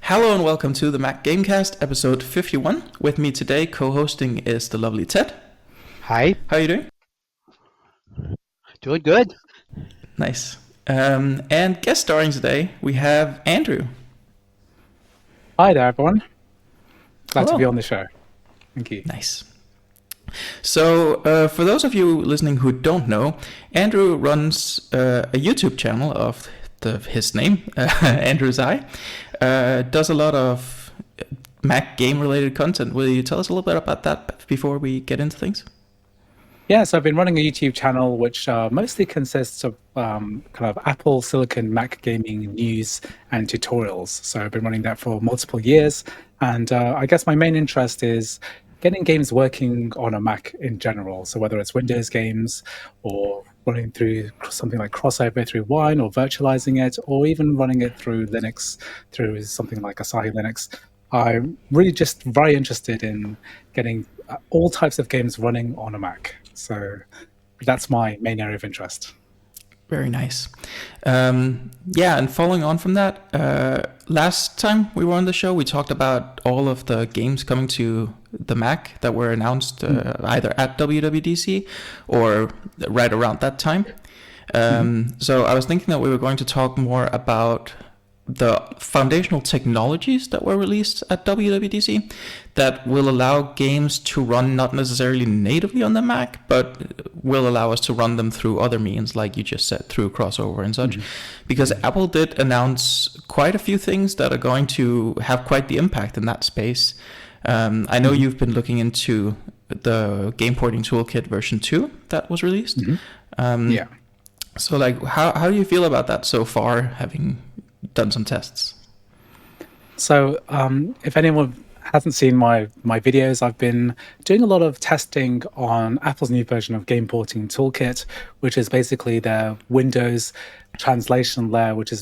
Hello and welcome to the Mac Gamecast, episode 51. With me today, co-hosting is the lovely Ted. Hi. How are you doing? Doing good. Nice. And guest starring today, we have Andrew. Hi there, everyone. Glad Hello. to be on the show. Thank you. Nice. So, for those of you listening who don't know, Andrew runs a YouTube channel of his name, Andrew Tsai. Does a lot of Mac game-related content. Will you tell us a little bit about that before we get into things? Yeah, so I've been running a YouTube channel which mostly consists of kind of Apple Silicon Mac gaming news and tutorials. So I've been running that for multiple years. And I guess my main interest is getting games working on a Mac in general. So whether it's Windows games or running through something like crossover through Wine or virtualizing it, or even running it through Linux, through something like Asahi Linux. I'm really just very interested in getting all types of games running on a Mac. So that's my main area of interest. Very nice. And following on from that, last time we were on the show, we talked about all of the games coming to the Mac that were announced either at WWDC or right around that time. So I was thinking that we were going to talk more about the foundational technologies that were released at WWDC that will allow games to run not necessarily natively on the Mac, but will allow us to run them through other means, like you just said, through crossover and such. Because Apple did announce quite a few things that are going to have quite the impact in that space. I know you've been looking into the Game Porting Toolkit version 2 that was released. So like, how do you feel about that so far, having done some tests? So if anyone hasn't seen my videos, I've been doing a lot of testing on Apple's new version of Game Porting Toolkit, which is basically their Windows translation layer, which is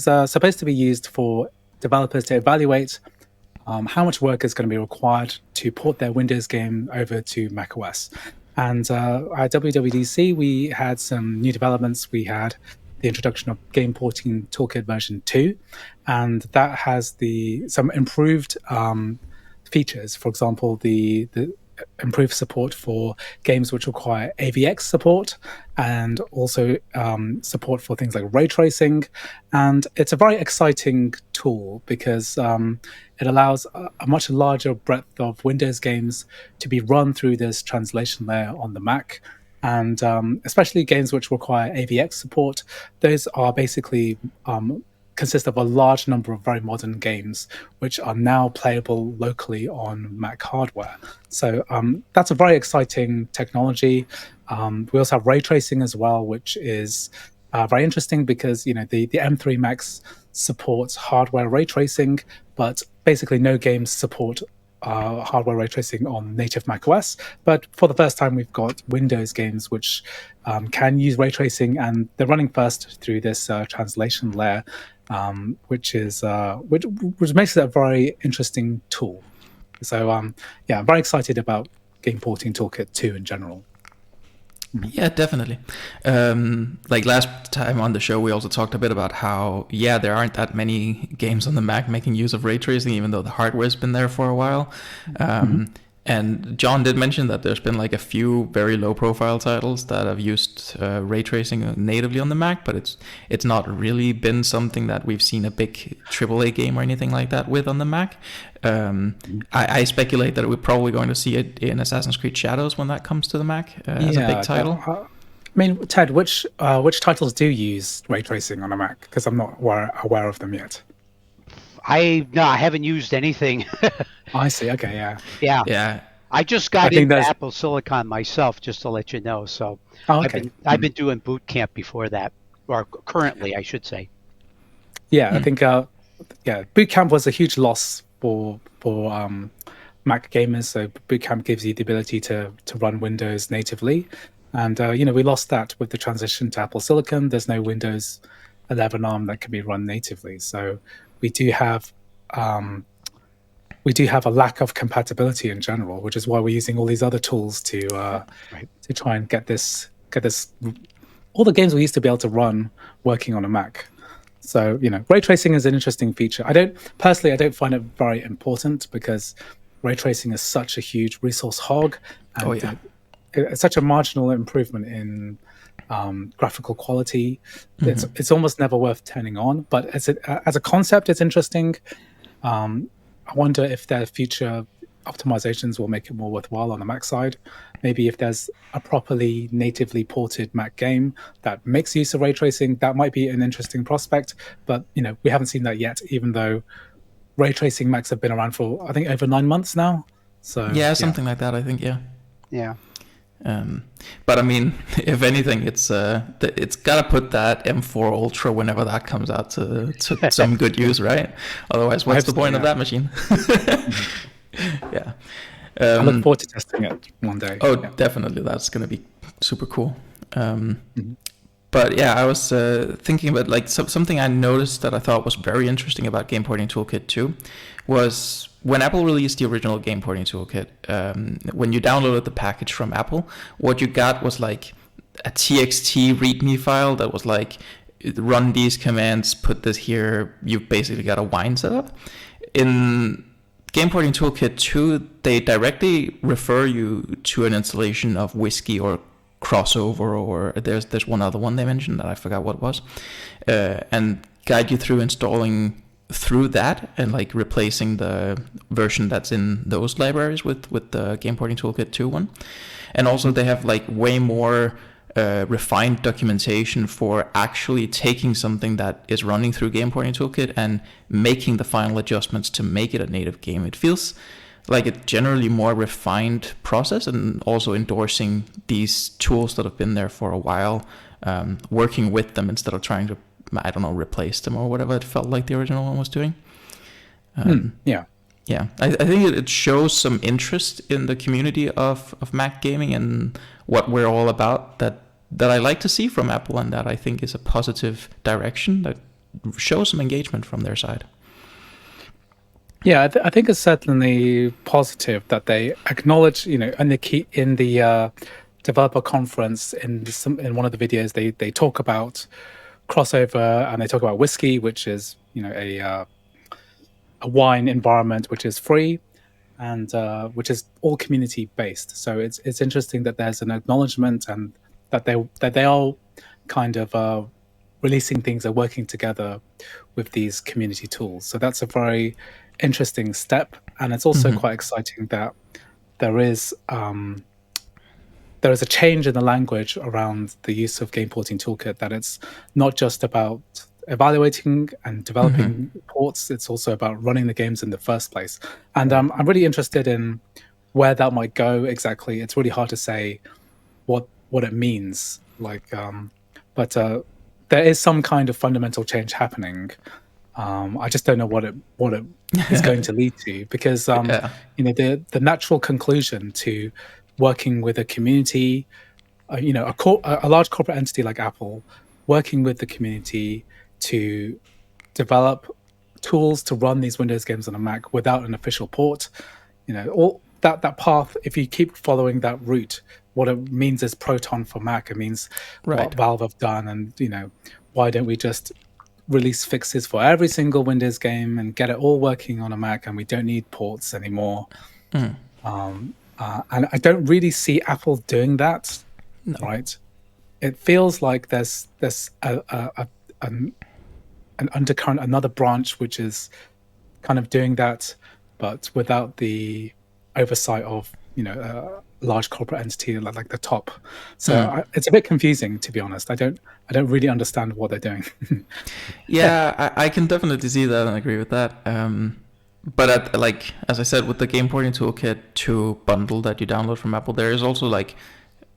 supposed to be used for developers to evaluate how much work is going to be required to port their Windows game over to macOS. And at WWDC, we had some new developments. We had the introduction of Game Porting Toolkit version 2, and that has some improved features. For example, the improved support for games which require AVX support, and also support for things like ray tracing. And it's a very exciting tool because it allows a much larger breadth of Windows games to be run through this translation layer on the Mac. And especially games which require AVX support, those are basically consist of a large number of very modern games which are now playable locally on Mac hardware. So that's a very exciting technology. We also have ray tracing as well, which is very interesting because the M3 Macs supports hardware ray tracing, but basically no games support hardware ray tracing on native macOS. But for the first time, we've got Windows games which can use ray tracing, and they're running first through this translation layer, which makes it a very interesting tool. So I'm very excited about Game Porting Toolkit 2 in general. Yeah, definitely. Like last time on the show, we also talked a bit about how, there aren't that many games on the Mac making use of ray tracing, even though the hardware's been there for a while. And John did mention that there's been like a few very low-profile titles that have used ray tracing natively on the Mac, but it's not really been something that we've seen a big AAA game or anything like that with on the Mac. I speculate that we're probably going to see it in Assassin's Creed Shadows when that comes to the Mac as a big title. I mean, Ted, which titles do use ray tracing on a Mac? Because I'm not aware of them yet. I haven't used anything. I see. Okay, yeah. I just got into Apple Silicon myself, just to let you know. So I've been doing boot camp before that, or currently, I should say. Yeah, I think boot camp was a huge loss for Mac gamers. So boot camp gives you the ability to run Windows natively, and we lost that with the transition to Apple Silicon. There's no Windows 11 ARM that can be run natively, so we do have a lack of compatibility in general, which is why we're using all these other tools to try and get this all the games we used to be able to run working on a Mac. So, ray tracing is an interesting feature. I don't find it very important because ray tracing is such a huge resource hog, and it's such a marginal improvement in graphical quality. It's almost never worth turning on. But as a concept, it's interesting. I wonder if their future optimizations will make it more worthwhile on the Mac side. Maybe if there's a properly natively ported Mac game that makes use of ray tracing, that might be an interesting prospect. But we haven't seen that yet, even though ray tracing Macs have been around for, I think, over 9 months now. So something like that, I think. Yeah. But I mean, if anything, it's gotta put that M4 Ultra whenever that comes out to some good use, right? Otherwise, what's the point of that machine? Yeah. I look forward to testing it one day. Oh, definitely, that's gonna be super cool. But yeah, I was thinking about like something I noticed that I thought was very interesting about Game Porting Toolkit 2 was when Apple released the original Game Porting Toolkit. When you downloaded the package from Apple, what you got was like a TXT README file that was like, run these commands, put this here. You basically got a wine setup. In Game Porting Toolkit 2, they directly refer you to an installation of Whiskey or Crossover, or there's one other one they mentioned that I forgot what it was, and guide you through installing through that and like replacing the version that's in those libraries with the Game Porting Toolkit 2 one. And also they have like way more refined documentation for actually taking something that is running through Game Porting Toolkit and making the final adjustments to make it a native game. It feels like a generally more refined process, and also endorsing these tools that have been there for a while, working with them instead of trying to, I don't know, replace them or whatever it felt like the original one was doing. Yeah. I think it shows some interest in the community of Mac gaming and what we're all about that I like to see from Apple, and that I think is a positive direction that shows some engagement from their side. Yeah, I think it's certainly positive that they acknowledge, and in the developer conference, in one of the videos, they talk about Crossover, and they talk about Whiskey, which is a wine environment which is free and which is all community based. So it's interesting that there's an acknowledgement and that they are kind of releasing things and working together with these community tools. So that's a very interesting step, and it's also quite exciting that there is a change in the language around the use of Game Porting Toolkit, that it's not just about evaluating and developing ports, it's also about running the games in the first place. And I'm really interested in where that might go exactly. It's really hard to say what it means, but there is some kind of fundamental change happening. I just don't know what it is going to lead to, because the natural conclusion to working with a community, a large corporate entity like Apple, working with the community to develop tools to run these Windows games on a Mac without an official port, all that path. If you keep following that route, what it means is Proton for Mac. It means what Valve have done, and why don't we just release fixes for every single Windows game and get it all working on a Mac, and we don't need ports anymore. And I don't really see Apple doing that. No. Right? It feels like there's an undercurrent, another branch which is kind of doing that, but without the oversight of a large corporate entity like the top. So it's a bit confusing, to be honest. I don't really understand what they're doing. I can definitely see that and agree with that. But as I said, with the Game Porting Toolkit 2 bundle that you download from Apple, there is also like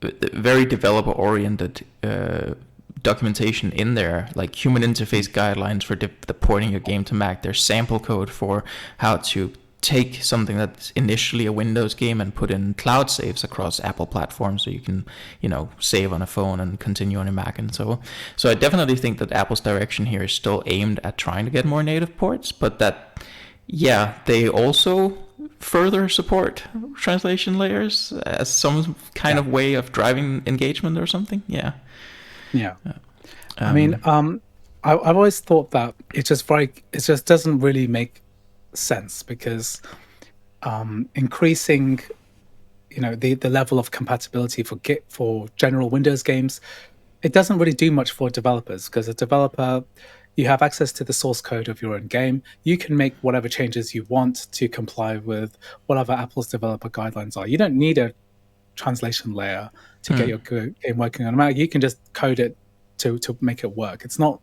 very developer oriented documentation in there, like human interface guidelines for the porting your game to Mac. There's sample code for how to take something that's initially a Windows game and put in cloud saves across Apple platforms, so you can save on a phone and continue on a Mac. And so I definitely think that Apple's direction here is still aimed at trying to get more native ports, but that they also further support translation layers as some kind of way of driving engagement or something. I mean, I've always thought that it just doesn't really make sense, because increasing, the level of compatibility for general Windows games, it doesn't really do much for developers, because a developer, you have access to the source code of your own game. You can make whatever changes you want to comply with whatever Apple's developer guidelines are. You don't need a translation layer to get your game working on a Mac. You can just code it to make it work. It's not.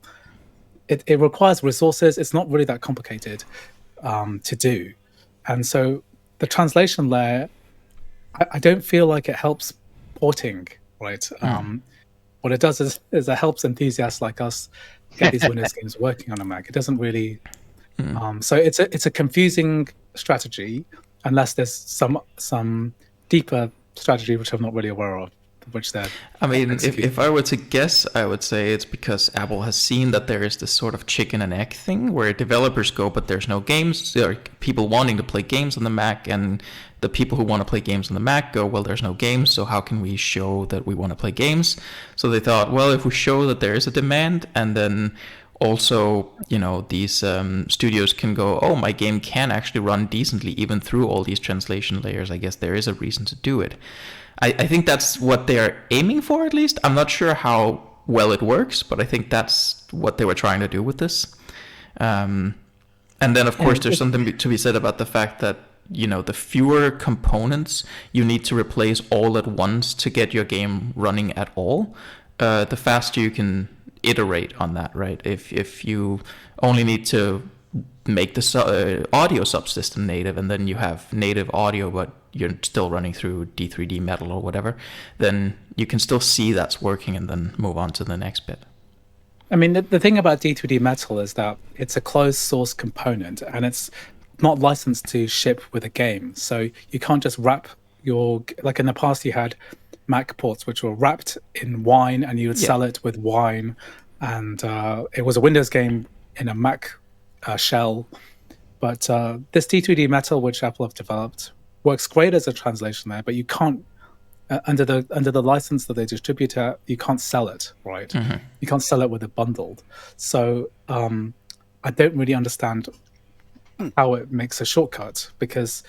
It requires resources. It's not really that complicated to do, and so the translation layer, I don't feel like it helps porting, right? What it does is it helps enthusiasts like us get these Windows games working on a Mac. It doesn't really. So it's a confusing strategy, unless there's some deeper strategy which I'm not really aware of. I mean, if I were to guess, I would say it's because Apple has seen that there is this sort of chicken and egg thing where developers go, but there's no games. There are people wanting to play games on the Mac, and the people who want to play games on the Mac go, well, there's no games, so how can we show that we want to play games? So they thought, well, if we show that there is a demand, and then also, these studios can go, oh, my game can actually run decently even through all these translation layers, I guess there is a reason to do it. I think that's what they're aiming for, at least. I'm not sure how well it works, but I think that's what they were trying to do with this. And then, of course, there's something to be said about the fact that, the fewer components you need to replace all at once to get your game running at all, the faster you can iterate on that, right? If you only need to make the audio subsystem native, and then you have native audio, but you're still running through D3D Metal or whatever, then you can still see that's working and then move on to the next bit. I mean, the thing about D3D Metal is that it's a closed source component, and it's not licensed to ship with a game. So you can't just wrap like in the past you had Mac ports which were wrapped in Wine, and you would sell it with Wine, and it was a Windows game in a Mac shell. But this D3D Metal, which Apple have developed, works great as a translation there, but you can't under the license that they distribute it, you can't sell it, right? You can't sell it with it bundled. So I don't really understand how it makes a shortcut, because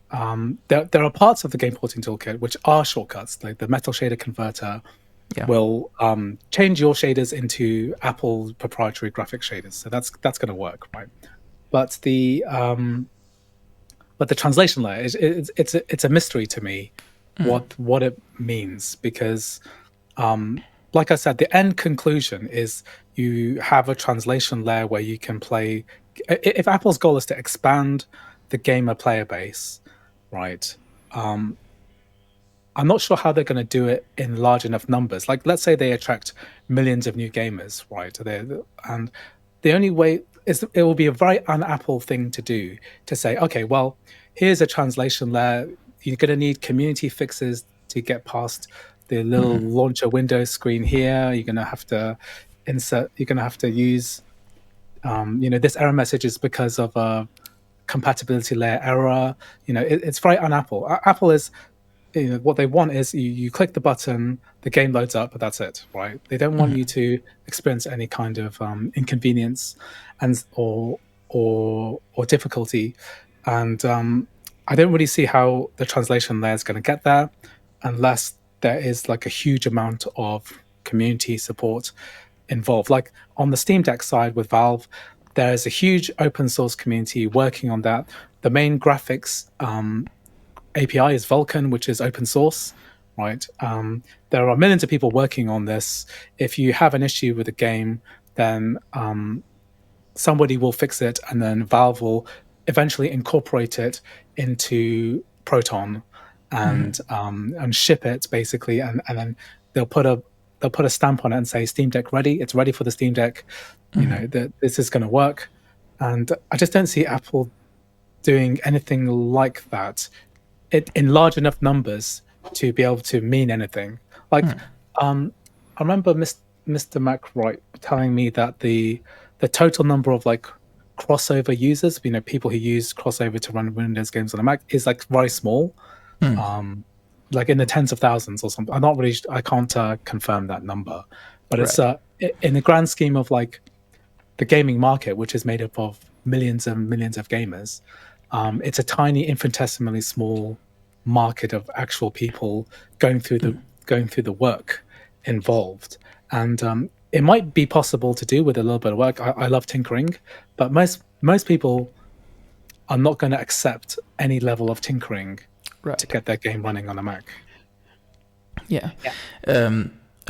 there are parts of the game porting toolkit which are shortcuts, like the metal shader converter will change your shaders into Apple proprietary graphic shaders, so that's going to work, right? But the translation layer it's a mystery to me what it means, because like I said, the end conclusion is you have a translation layer where you can play. If Apple's goal is to expand the gamer player base, right? I'm not sure how they're going to do it in large enough numbers. Like, let's say they attract millions of new gamers, right? And the only way is it will be a very un-Apple thing to do, to say, okay, well, here's a translation layer. You're going to need community fixes to get past the little launcher window screen here. You're going to have to insert. You're going to have to use. This error message is because of a compatibility layer error. It's very un-Apple. Apple is, what they want is you click the button, the game loads up, but that's it, right? They don't want you to experience any kind of inconvenience or difficulty. And I don't really see how the translation layer is going to get there, unless there is like a huge amount of community support involved. Like on the Steam Deck side with Valve, there is a huge open source community working on that. The main graphics API is Vulkan, which is open source, right? There are millions of people working on this. If you have an issue with a game, then somebody will fix it, and then Valve will eventually incorporate it into Proton and ship it, basically, and then they'll put a stamp on it and say Steam Deck ready. It's ready for the Steam Deck. That this is going to work. And I just don't see Apple doing anything like that in large enough numbers to be able to mean anything. Like, I remember Mr. MacWright telling me that the total number of like crossover users, people who use crossover to run Windows games on a Mac, is like very small. Like in the tens of thousands or something. I can't confirm that number, but it's in the grand scheme of like the gaming market, which is made up of millions and millions of gamers, it's a tiny, infinitesimally small market of actual people going through the work involved. And it might be possible to do with a little bit of work. I love tinkering, but most people are not going to accept any level of tinkering to get their game running on a Mac. Yeah.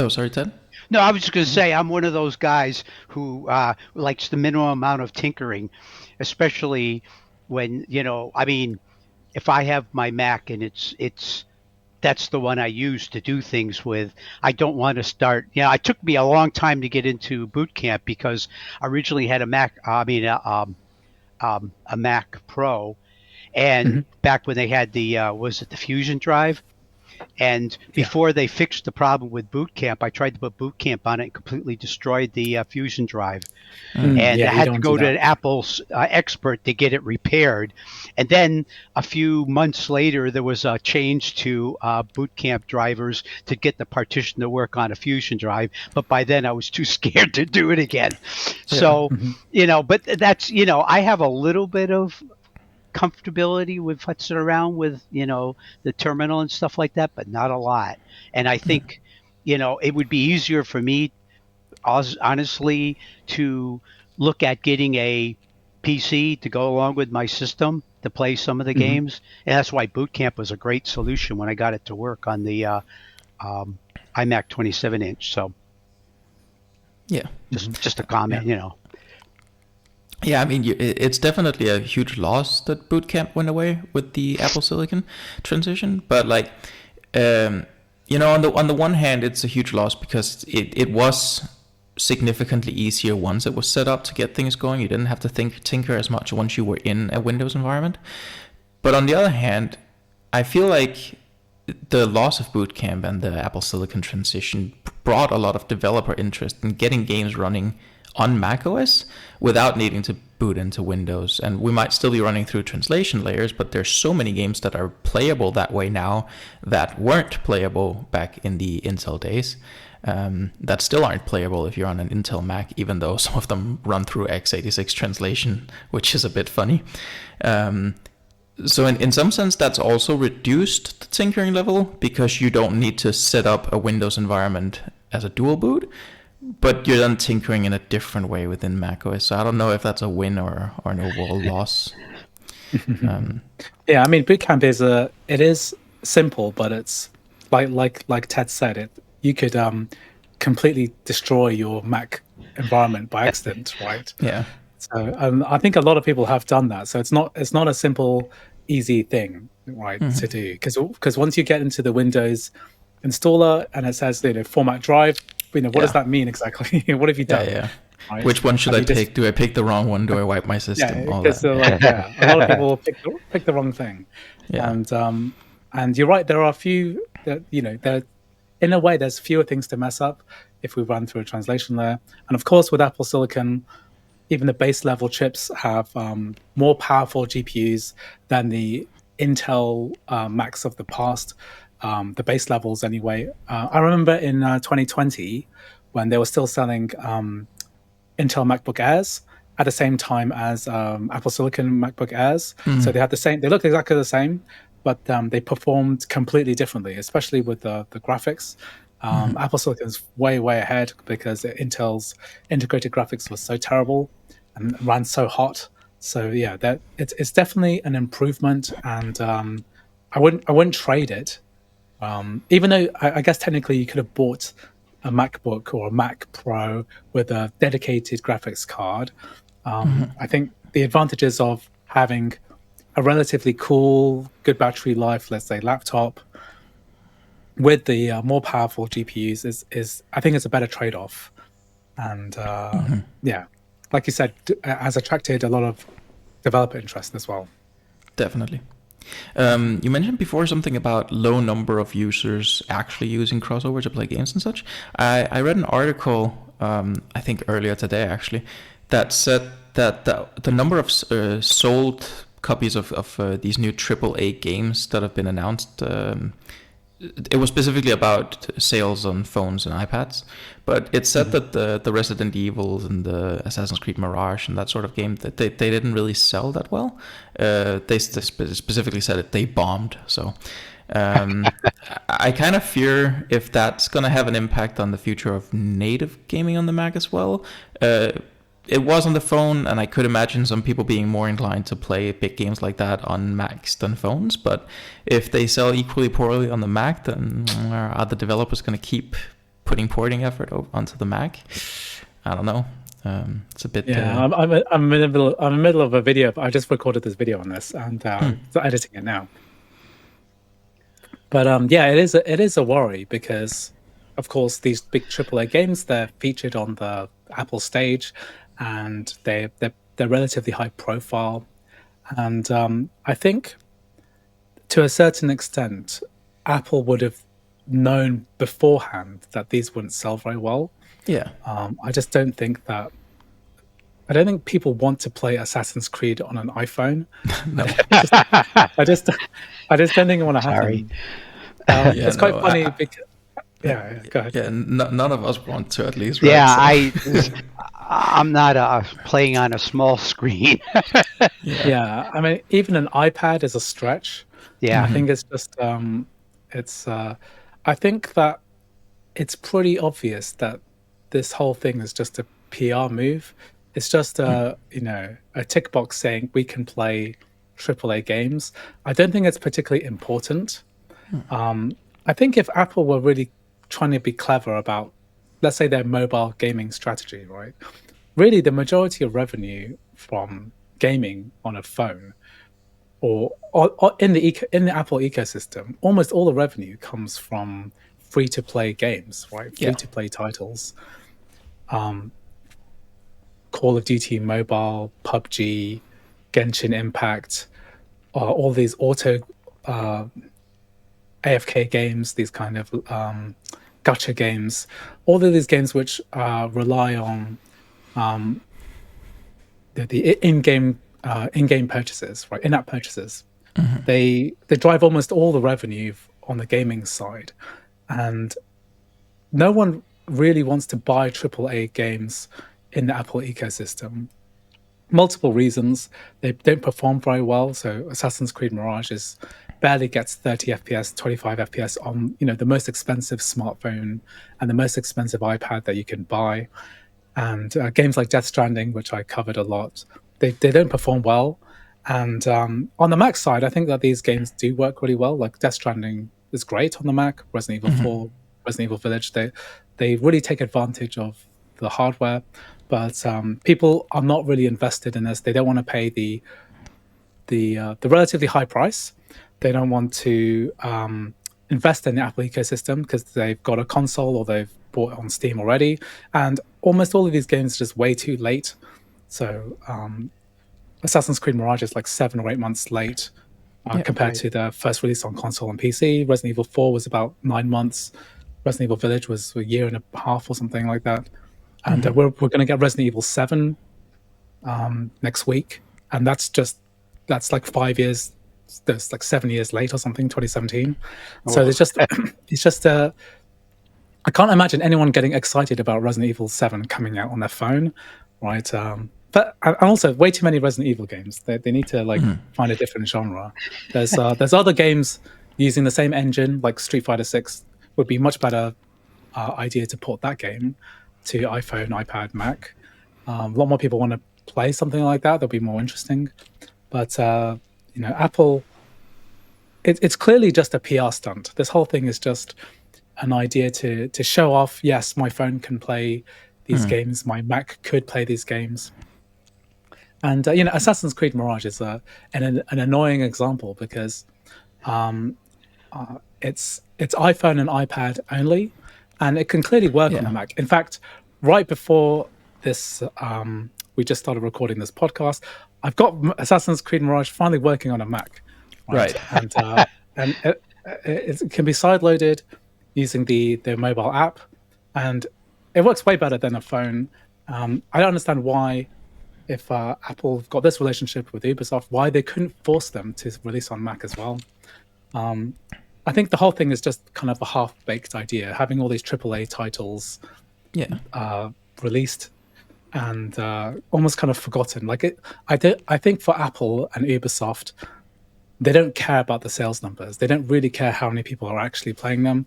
Sorry, Ted? No, I was just going to say I'm one of those guys who likes the minimum amount of tinkering, especially when, if I have my Mac and that's the one I use to do things with, I don't want to start. It took me a long time to get into Boot Camp because I originally had a Mac, a Mac Pro, and back when they had the Fusion drive. And before they fixed the problem with Boot Camp, I tried to put Boot Camp on it and completely destroyed the Fusion drive. And I had to go to an Apple's expert to get it repaired. And then a few months later, there was a change to Boot Camp drivers to get the partition to work on a Fusion drive. But by then, I was too scared to do it again. Yeah. So, but that's, I have a little bit of comfortability with futzing around with the terminal and stuff like that, but not a lot. And I think it would be easier for me honestly to look at getting a PC to go along with my system to play some of the games, and that's why Boot Camp was a great solution when I got it to work on the iMac 27-inch. So just a comment. Yeah, I mean, it's definitely a huge loss that Boot Camp went away with the Apple Silicon transition. But like, on the one hand, it's a huge loss because it was significantly easier once it was set up to get things going. You didn't have to tinker as much once you were in a Windows environment. But on the other hand, I feel like the loss of Boot Camp and the Apple Silicon transition brought a lot of developer interest in getting games running on macOS without needing to boot into Windows. And we might still be running through translation layers, but there's so many games that are playable that way now that weren't playable back in the Intel days, that still aren't playable if you're on an Intel Mac, even though some of them run through x86 translation, which is a bit funny. So in some sense, that's also reduced the tinkering level because you don't need to set up a Windows environment as a dual boot, but you're then tinkering in a different way within macOS. So I don't know if that's a win or an overall loss. Yeah, I mean, Boot Camp is simple, but it's like Ted said, you could completely destroy your Mac environment by accident, right? Yeah. So I think a lot of people have done that. So it's not a simple, easy thing, right, to do. Because once you get into the Windows installer and it says format drive, what does that mean exactly? What have you done? Yeah. Right? Which one should I pick? Do I pick the wrong one? Do I wipe my system? A lot of people will pick the wrong thing. Yeah. And you're right. There are a few that in a way there's fewer things to mess up if we run through a translation layer. And of course, with Apple Silicon, even the base level chips have more powerful GPUs than the Intel Macs of the past. The base levels anyway. I remember in 2020 when they were still selling Intel MacBook Airs at the same time as Apple Silicon MacBook Airs. So they had they looked exactly the same, but they performed completely differently, especially with the graphics. Apple Silicon's way ahead because Intel's integrated graphics was so terrible and ran so hot. So yeah, it's definitely an improvement, and I wouldn't trade it. Even though I guess technically you could have bought a MacBook or a Mac Pro with a dedicated graphics card. I think the advantages of having a relatively cool, good battery life, let's say laptop, with the more powerful GPUs is I think it's a better trade-off. And yeah, like you said, has attracted a lot of developer interest as well. Definitely. You mentioned before something about low number of users actually using Crossover to play games and such. I read an article, I think earlier today actually, that said that the number of sold copies of these new AAA games that have been announced it was specifically about sales on phones and iPads, but it said that the Resident Evils and the Assassin's Creed Mirage and that sort of game, that they didn't really sell that well. They specifically said it, they bombed. So I kind of fear if that's going to have an impact on the future of native gaming on the Mac as well. It was on the phone, and I could imagine some people being more inclined to play big games like that on Macs than phones. But if they sell equally poorly on the Mac, then are the developers going to keep putting porting effort onto the Mac? I don't know. It's a bit. Yeah, I'm in the middle of a video. I just recorded this video on this and editing it now. But yeah, it is a worry because, of course, these big AAA games, they're featured on the Apple stage, and they're relatively high profile. And I think, to a certain extent, Apple would have known beforehand that these wouldn't sell very well. Yeah. I just don't think that. I don't think people want to play Assassin's Creed on an iPhone. No. I just don't think it want to happen. It's quite funny because. Yeah, go ahead. Yeah, none of us want to, at least. Right? Yeah, I'm not playing on a small screen. Yeah, I mean, even an iPad is a stretch. Yeah, I think it's just I think that it's pretty obvious that this whole thing is just a PR move. It's just a tick box saying we can play AAA games. I don't think it's particularly important. I think if Apple were really trying to be clever about, let's say, their mobile gaming strategy, right? Really, the majority of revenue from gaming on a phone or in the Apple ecosystem, almost all the revenue comes from free-to-play games, right? Free-to-play titles. Call of Duty Mobile, PUBG, Genshin Impact, all these auto AFK games, these kind of gacha games, all of these games which rely on the in-game purchases, right? In-app purchases. They drive almost all the revenue on the gaming side, and no one really wants to buy AAA games in the Apple ecosystem. Multiple reasons. They don't perform very well. So Assassin's Creed Mirage barely gets 30 FPS, 25 FPS on the most expensive smartphone and the most expensive iPad that you can buy. And games like Death Stranding, which I covered a lot, they don't perform well. And on the Mac side, I think that these games do work really well. Like Death Stranding is great on the Mac. Resident Evil 4, Resident Evil Village, they really take advantage of the hardware. But people are not really invested in this. They don't want to pay the relatively high price. They don't want to invest in the Apple ecosystem because they've got a console or they've bought it on Steam already. And almost all of these games are just way too late. So Assassin's Creed Mirage is like 7 or 8 months late compared to the first release on console and PC. Resident Evil 4 was about 9 months. Resident Evil Village was a year and a half or something like that. And we're going to get Resident Evil 7 next week. And that's like 5 years. That's like 7 years late or something, 2017. So there's just, I can't imagine anyone getting excited about Resident Evil 7 coming out on their phone, right? But and also way too many Resident Evil games. They need to find a different genre. There's other games using the same engine, like Street Fighter 6 would be much better idea to port that game to iPhone, iPad, Mac. A lot more people want to play something like that. That'll be more interesting. But Apple, it's clearly just a PR stunt. This whole thing is just an idea to show off. Yes, my phone can play these games. My Mac could play these games. And Assassin's Creed Mirage is an annoying example because it's iPhone and iPad only, and it can clearly work on the Mac. In fact, right before this, we just started recording this podcast. I've got Assassin's Creed Mirage finally working on a Mac, right? And it can be sideloaded using the mobile app, and it works way better than a phone. I don't understand why, if Apple got this relationship with Ubisoft, why they couldn't force them to release on Mac as well. I think the whole thing is just kind of a half-baked idea, having all these AAA titles released and almost kind of forgotten. Like I think for Apple and Ubisoft, they don't care about the sales numbers. They don't really care how many people are actually playing them.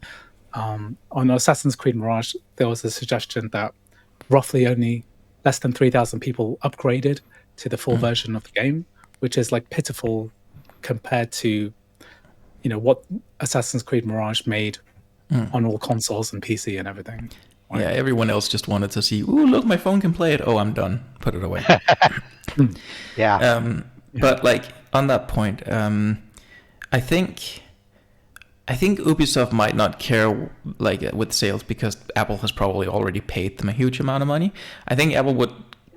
On Assassin's Creed Mirage, there was a suggestion that roughly only less than 3,000 people upgraded to the full version of the game, which is like pitiful compared to what Assassin's Creed Mirage made on all consoles and PC and everything. Right? Yeah, everyone else just wanted to see, ooh, look, my phone can play it. Oh, I'm done. Put it away. But like on that point, I think Ubisoft might not care like with sales because Apple has probably already paid them a huge amount of money. I think Apple would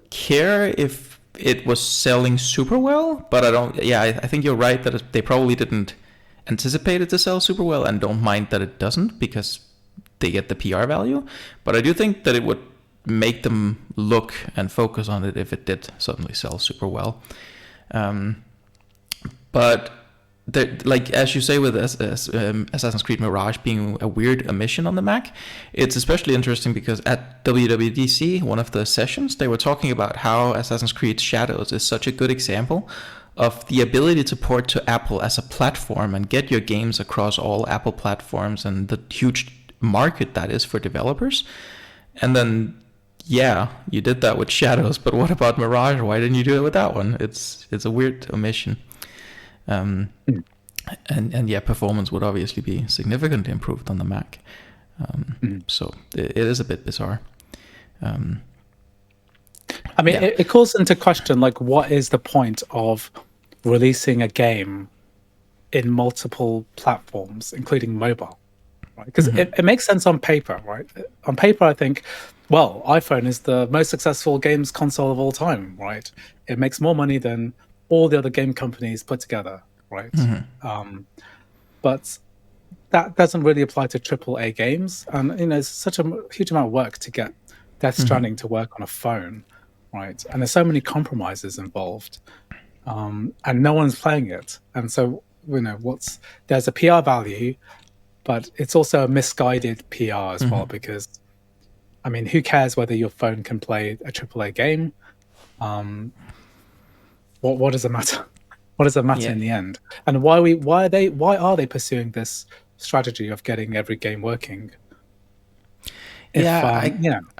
care if it was selling super well, but I don't. Yeah, I think you're right that they probably didn't anticipate it to sell super well and don't mind that it doesn't because they get the PR value. But I do think that it would make them look and focus on it if it did suddenly sell super well. But like as you say with Assassin's Creed Mirage being a weird omission on the Mac, it's especially interesting because at WWDC, one of the sessions, they were talking about how Assassin's Creed Shadows is such a good example of the ability to port to Apple as a platform and get your games across all Apple platforms and the huge market that is for developers. And then, yeah, you did that with Shadows, but what about Mirage? Why didn't you do it with that one? It's a weird omission. And yeah, performance would obviously be significantly improved on the Mac. So it is a bit bizarre. I mean, it calls into question, like, what is the point of releasing a game in multiple platforms, including mobile? Right? Because it makes sense on paper, right? On paper, I think, well, iPhone is the most successful games console of all time, right? It makes more money than all the other game companies put together, right? But that doesn't really apply to AAA games. And, it's such a huge amount of work to get Death Stranding to work on a phone, right? And there's so many compromises involved, and no one's playing it. And so, there's a PR value, but it's also a misguided PR as well, because, I mean, who cares whether your phone can play a AAA game? What does it matter? What does it matter in the end? And why are they pursuing this strategy of getting every game working? I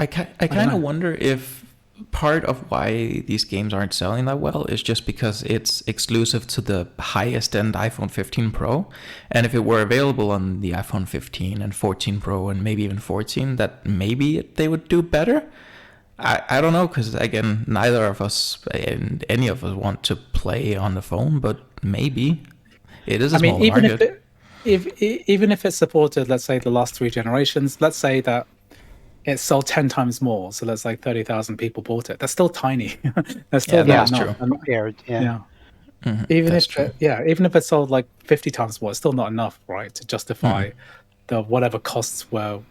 kind of wonder if part of why these games aren't selling that well is just because it's exclusive to the highest end iPhone 15 Pro, and if it were available on the iPhone 15 and 14 Pro and maybe even 14, that maybe they would do better. I don't know, because again, neither of us and any of us want to play on the phone, but maybe it is a small market. Even if it supported, let's say, the last 3 generations, let's say that it sold 10 times more, so let's say 30,000 people bought it. That's still tiny. That's still that's true. Even if it sold like 50 times more, it's still not enough, right, to justify the whatever costs were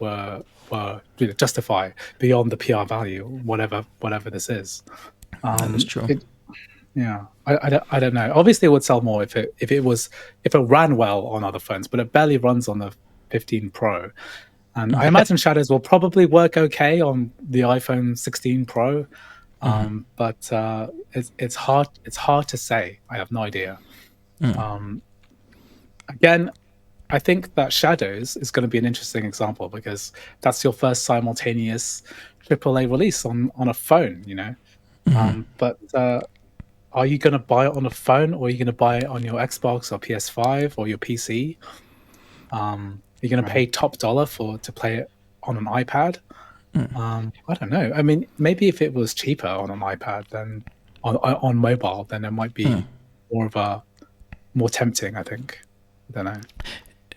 justify beyond the PR value, whatever this is. That is true. I don't know. Obviously, it would sell more if it ran well on other phones, but it barely runs on the 15 Pro. And I imagine Shadows will probably work okay on the iPhone 16 Pro, but it's hard to say. I have no idea. Again, I think that Shadows is going to be an interesting example because that's your first simultaneous AAA release on a phone, But are you going to buy it on a phone, or are you going to buy it on your Xbox or PS5 or your PC? You're going to pay top dollar to play it on an iPad? I don't know. I mean, maybe if it was cheaper on an iPad than on mobile, then it might be more tempting, I think. I don't know.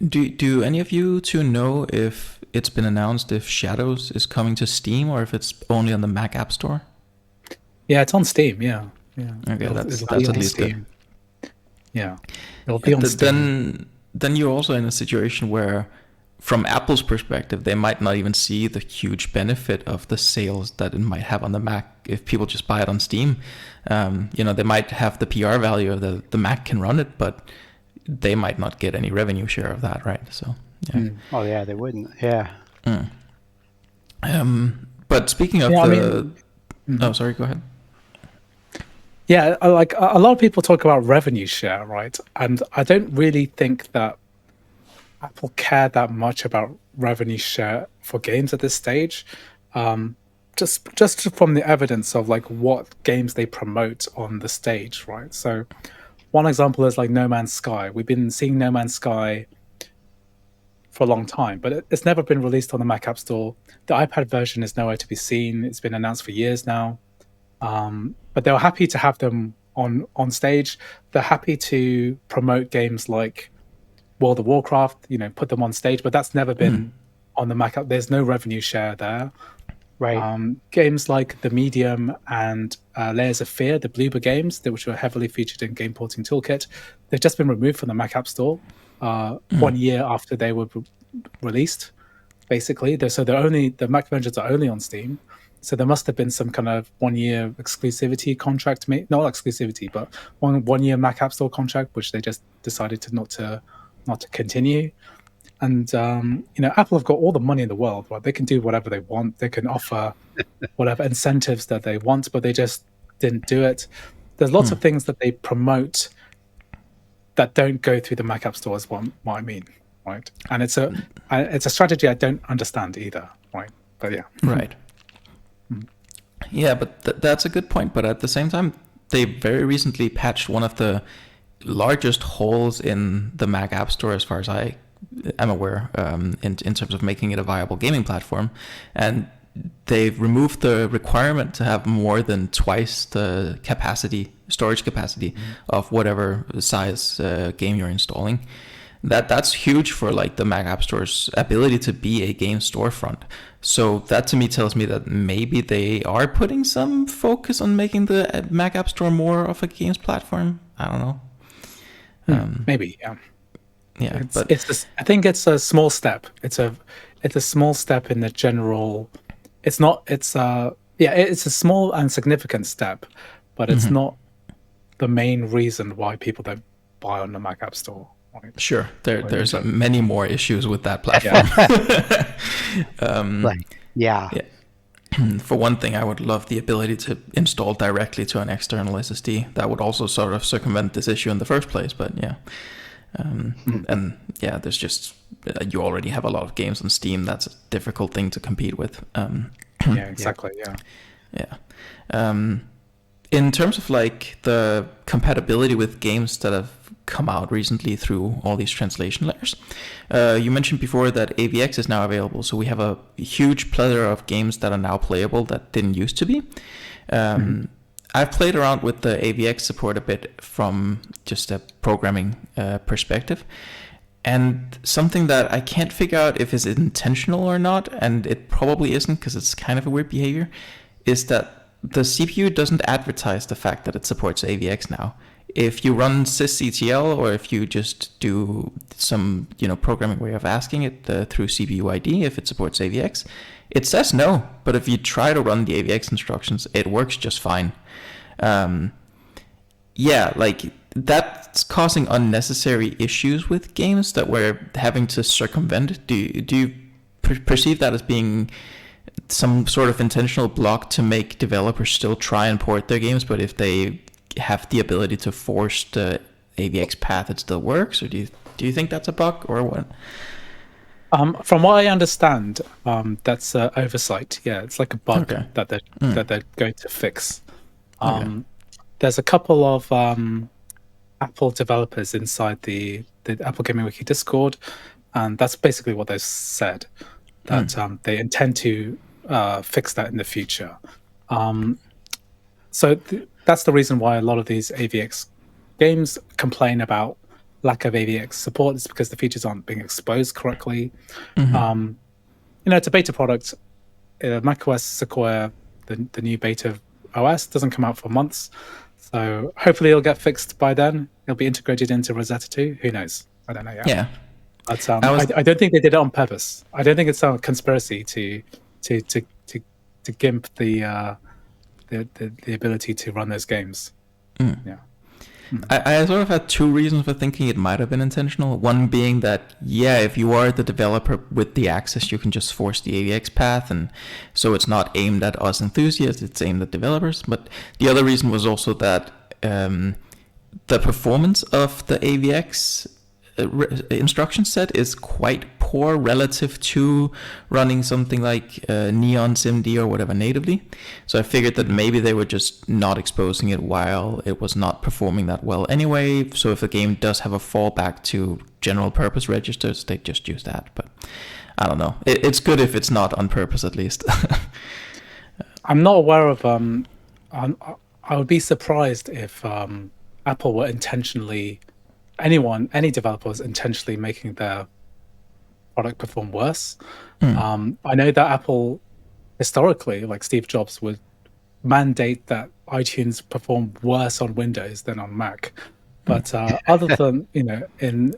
Do any of you two know if it's been announced if Shadows is coming to Steam or if it's only on the Mac App Store? Yeah, it's on Steam. Yeah. Okay, that's at least Steam. Yeah, it'll be on Steam. Then you're also in a situation where, from Apple's perspective, they might not even see the huge benefit of the sales that it might have on the Mac if people just buy it on Steam. They might have the PR value of the Mac can run it, but they might not get any revenue share of that, right? So yeah. Oh yeah, they wouldn't. Yeah. But speaking of oh, sorry, go ahead. Yeah, like a lot of people talk about revenue share, right? And I don't really think that Apple care that much about revenue share for games at this stage. Just from the evidence of like what games they promote on the stage, right? So one example is like No Man's Sky. We've been seeing No Man's Sky for a long time, but it's never been released on the Mac App Store. The iPad version is nowhere to be seen. It's been announced for years now. But they were happy to have them on stage. They're happy to promote games like World of Warcraft, put them on stage, but that's never been on the Mac App. There's no revenue share there. Right. Games like The Medium and Layers of Fear, the Bloober games, which were heavily featured in Game Porting Toolkit, they've just been removed from the Mac App Store 1 year after they were released, basically. The Mac versions are only on Steam. So there must have been some kind of 1 year exclusivity contract, not exclusivity, but one year Mac App Store contract, which they just decided not to continue. And Apple have got all the money in the world, right? They can do whatever they want. They can offer whatever incentives that they want, but they just didn't do it. There's lots of things that they promote that don't go through the Mac App Store, is what I mean, right? And it's a strategy I don't understand either, right? But yeah, right. Yeah, but that's a good point. But at the same time, they very recently patched one of the largest holes in the Mac App Store, as far as I am aware, in terms of making it a viable gaming platform. And they've removed the requirement to have more than twice the storage capacity of whatever size game you're installing. That's huge for like the Mac App Store's ability to be a game storefront. So that to me tells me that maybe they are putting some focus on making the Mac App Store more of a games platform. I don't know. Maybe, yeah. Yeah, I think it's a small step. It's a small step in the general. It's a small and significant step, but it's not the main reason why people don't buy on the Mac App Store. Right? Sure, there's many more issues with that platform. Yeah. For one thing, I would love the ability to install directly to an external SSD. That would also sort of circumvent this issue in the first place. But yeah, and yeah, there's just you already have a lot of games on Steam. That's a difficult thing to compete with. Yeah, exactly. Yeah. In terms of like the compatibility with games that have come out recently through all these translation layers, you mentioned before that AVX is now available, so we have a huge plethora of games that are now playable that didn't used to be. I've played around with the AVX support a bit from just a programming perspective, and something that I can't figure out if it's intentional or not, and it probably isn't because it's kind of a weird behavior, is that the CPU doesn't advertise the fact that it supports AVX now. If you run sysctl, or if you just do some programming way of asking it through CPU ID if it supports AVX, it says no. But if you try to run the AVX instructions, it works just fine. Like that's causing unnecessary issues with games that we're having to circumvent. Do you perceive that as being some sort of intentional block to make developers still try and port their games, but if they have the ability to force the AVX path, it still works? Or do you think that's a bug, or what? From what I understand, that's oversight. Yeah, it's like a bug that they're going to fix. There's a couple of Apple developers inside the Apple Gaming Wiki Discord, and that's basically what they've said, that they intend to fix that in the future. So that's the reason why a lot of these AVX games complain about lack of AVX support. It's because the features aren't being exposed correctly. It's a beta product. macOS Sequoia, the new beta OS, doesn't come out for months. So hopefully it'll get fixed by then. It'll be integrated into Rosetta 2. Who knows? I don't know yet. Yeah. But I don't think they did it on purpose. I don't think it's a conspiracy to gimp the ability to run those games. Yeah. I sort of had two reasons for thinking it might have been intentional. One being that, yeah, if you are the developer with the access, you can just force the AVX path, and so it's not aimed at us enthusiasts, it's aimed at developers. But the other reason was also that the performance of the AVX instruction set is quite poor relative to running something like Neon SimD or whatever natively. So I figured that maybe they were just not exposing it while it was not performing that well anyway. So if the game does have a fallback to general purpose registers, they just use that. But I don't know. It's good if it's not on purpose, at least. I'm not aware of. I would be surprised if Apple were intentionally, any developers intentionally making their product perform worse. I know that Apple historically, like Steve Jobs, would mandate that iTunes perform worse on Windows than on Mac. But other than, in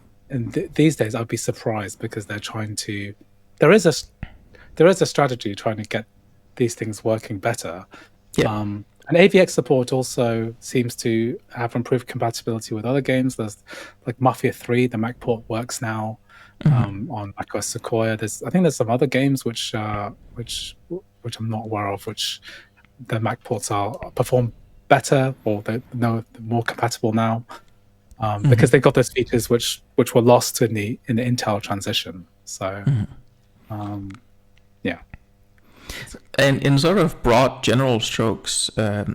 these days, I'd be surprised because they're trying to. There is a strategy trying to get these things working better. Yeah. And AVX support also seems to have improved compatibility with other games. There's like Mafia 3, the Mac port works now on macOS Sequoia. I think there's some other games which I'm not aware of, which the Mac ports perform better, or they're more compatible now because they got those features which were lost in the Intel transition. So yeah. And in sort of broad general strokes,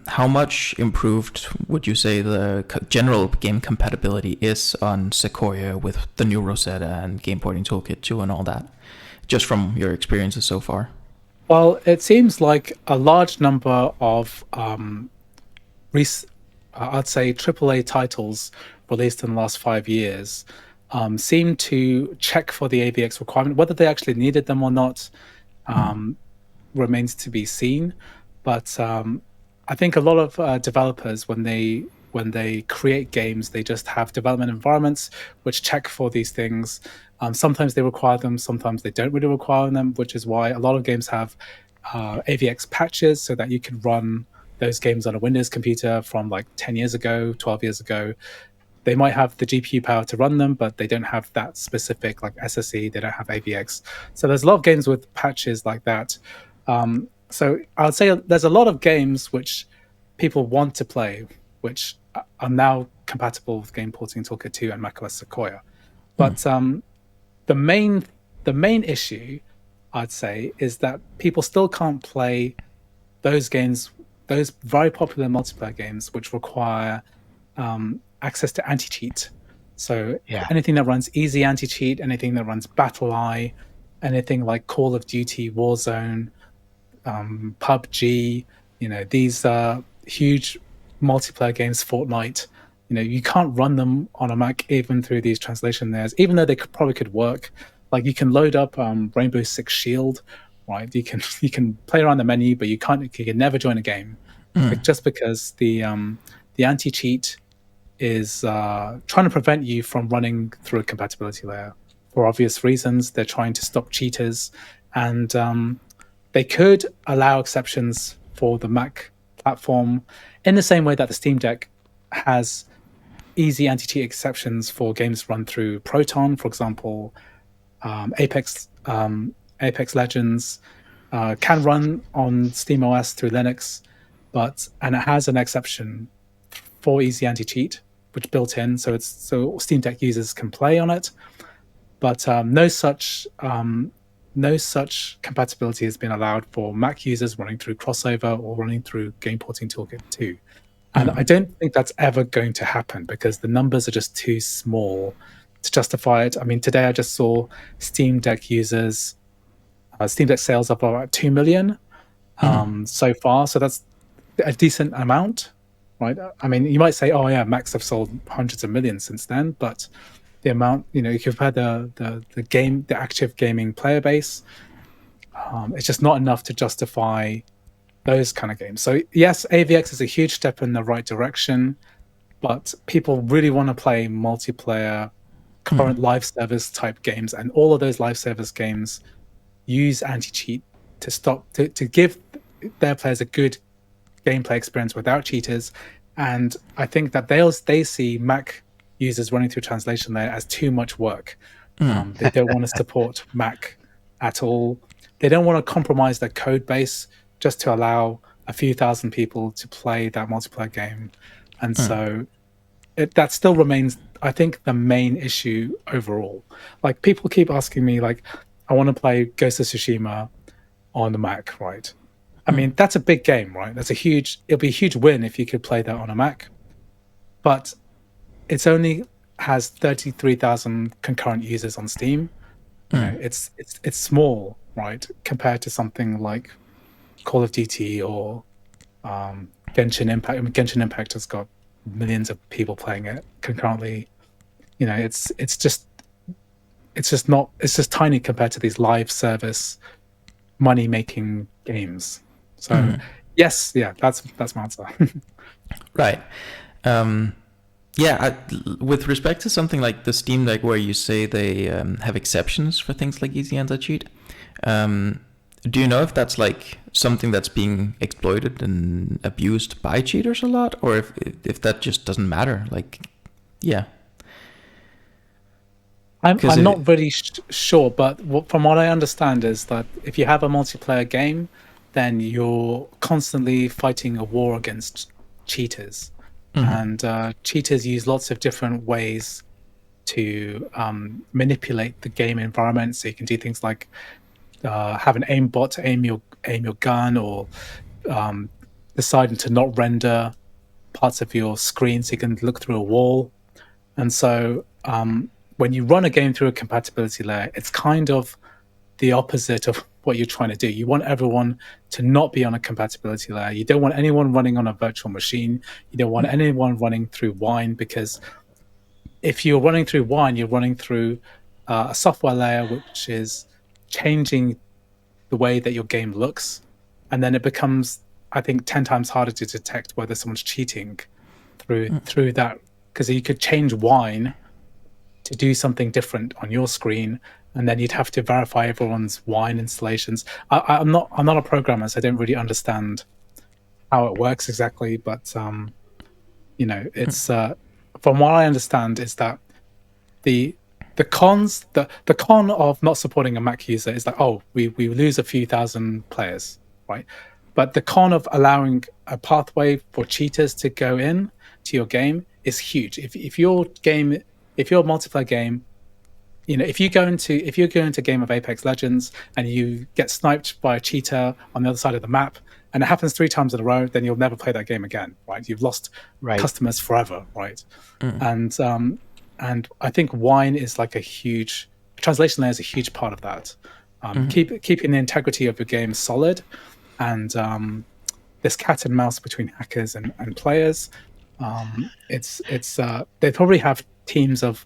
how much improved would you say the general game compatibility is on Sequoia with the new Rosetta and Game Porting Toolkit 2 and all that, just from your experiences so far? Well, it seems like a large number of, I'd say, AAA titles released in the last 5 years seem to check for the AVX requirement. Whether they actually needed them or not remains to be seen, but I think a lot of developers, when they create games, they just have development environments which check for these things. Sometimes they require them, sometimes they don't really require them, which is why a lot of games have AVX patches so that you can run those games on a Windows computer from like 10 years ago, 12 years ago. They might have the GPU power to run them, but they don't have that specific like SSE, they don't have AVX. So there's a lot of games with patches like that. So I would say there's a lot of games which people want to play, which are now compatible with Game Porting Toolkit 2 and macOS Sequoia. But the main issue, I'd say, is that people still can't play those games, those very popular multiplayer games, which require access to anti-cheat. So anything that runs easy anti-cheat, anything that runs BattleEye, anything like Call of Duty, Warzone, PUBG, these huge multiplayer games, Fortnite, you can't run them on a Mac even through these translation layers, even though they probably could work. Like you can load up Rainbow Six Shield, right? You can play around the menu, but you can never join a game, like, just because the anti-cheat is trying to prevent you from running through a compatibility layer for obvious reasons. They're trying to stop cheaters, and they could allow exceptions for the Mac platform in the same way that the Steam Deck has easy anti-cheat exceptions for games run through Proton, for example. Apex Legends can run on SteamOS through Linux, and it has an exception for easy anti-cheat, which built in, so Steam Deck users can play on it. But no such compatibility has been allowed for Mac users running through Crossover or running through Game Porting Toolkit 2. And I don't think that's ever going to happen because the numbers are just too small to justify it. I mean, today I just saw Steam Deck users, Steam Deck sales up about 2 million so far. So that's a decent amount, right? I mean, you might say, oh yeah, Macs have sold hundreds of millions since then, but the amount, you compare the active gaming player base, it's just not enough to justify those kind of games. So yes, AVX is a huge step in the right direction, but people really want to play multiplayer, current live service type games, and all of those live service games use anti-cheat to give their players a good gameplay experience without cheaters. And I think that they see Mac users running through translation layer as too much work. They don't want to support Mac at all. They don't want to compromise their code base just to allow a few thousand people to play that multiplayer game. And so that still remains, I think, the main issue overall. Like, people keep asking me, like, I want to play Ghost of Tsushima on the Mac, right? I mean, that's a big game, right? It'll be a huge win if you could play that on a Mac. But it's only has 33,000 concurrent users on Steam. You know, it's small, right, compared to something like Call of Duty or Genshin Impact. I mean, Genshin Impact has got millions of people playing it concurrently. You know, it's just tiny compared to these live service money making games. So yes, yeah, that's my answer. Right. With respect to something like the Steam Deck, where you say they have exceptions for things like easy anti-cheat, do you know if that's like something that's being exploited and abused by cheaters a lot, or if that just doesn't matter? Like, yeah. I'm not really sure, but from what I understand is that if you have a multiplayer game, then you're constantly fighting a war against cheaters. And cheaters use lots of different ways to manipulate the game environment. So you can do things like have an aimbot to aim your gun, or deciding to not render parts of your screen so you can look through a wall. And so when you run a game through a compatibility layer, it's kind of the opposite of what you're trying to do. You want everyone to not be on a compatibility layer. You don't want anyone running on a virtual machine. You don't want anyone running through Wine, because if you're running through Wine, you're running through a software layer which is changing the way that your game looks. And then it becomes, I think, 10 times harder to detect whether someone's cheating through that, because you could change Wine to do something different on your screen, and then you'd have to verify everyone's Wine installations. I'm not a programmer, so I don't really understand how it works exactly. But you know, it's from what I understand is that the con of not supporting a Mac user is that, oh, we lose a few thousand players, right? But the con of allowing a pathway for cheaters to go in to your game is huge. If your multiplayer game, you know, if you go into a game of Apex Legends and you get sniped by a cheater on the other side of the map, and it happens 3 times in a row, then you'll never play that game again, right? You've lost customers forever, right? And I think Wine is like a huge translation layer is a huge part of that. Keeping the integrity of your game solid, and this cat and mouse between hackers and players. They probably have teams of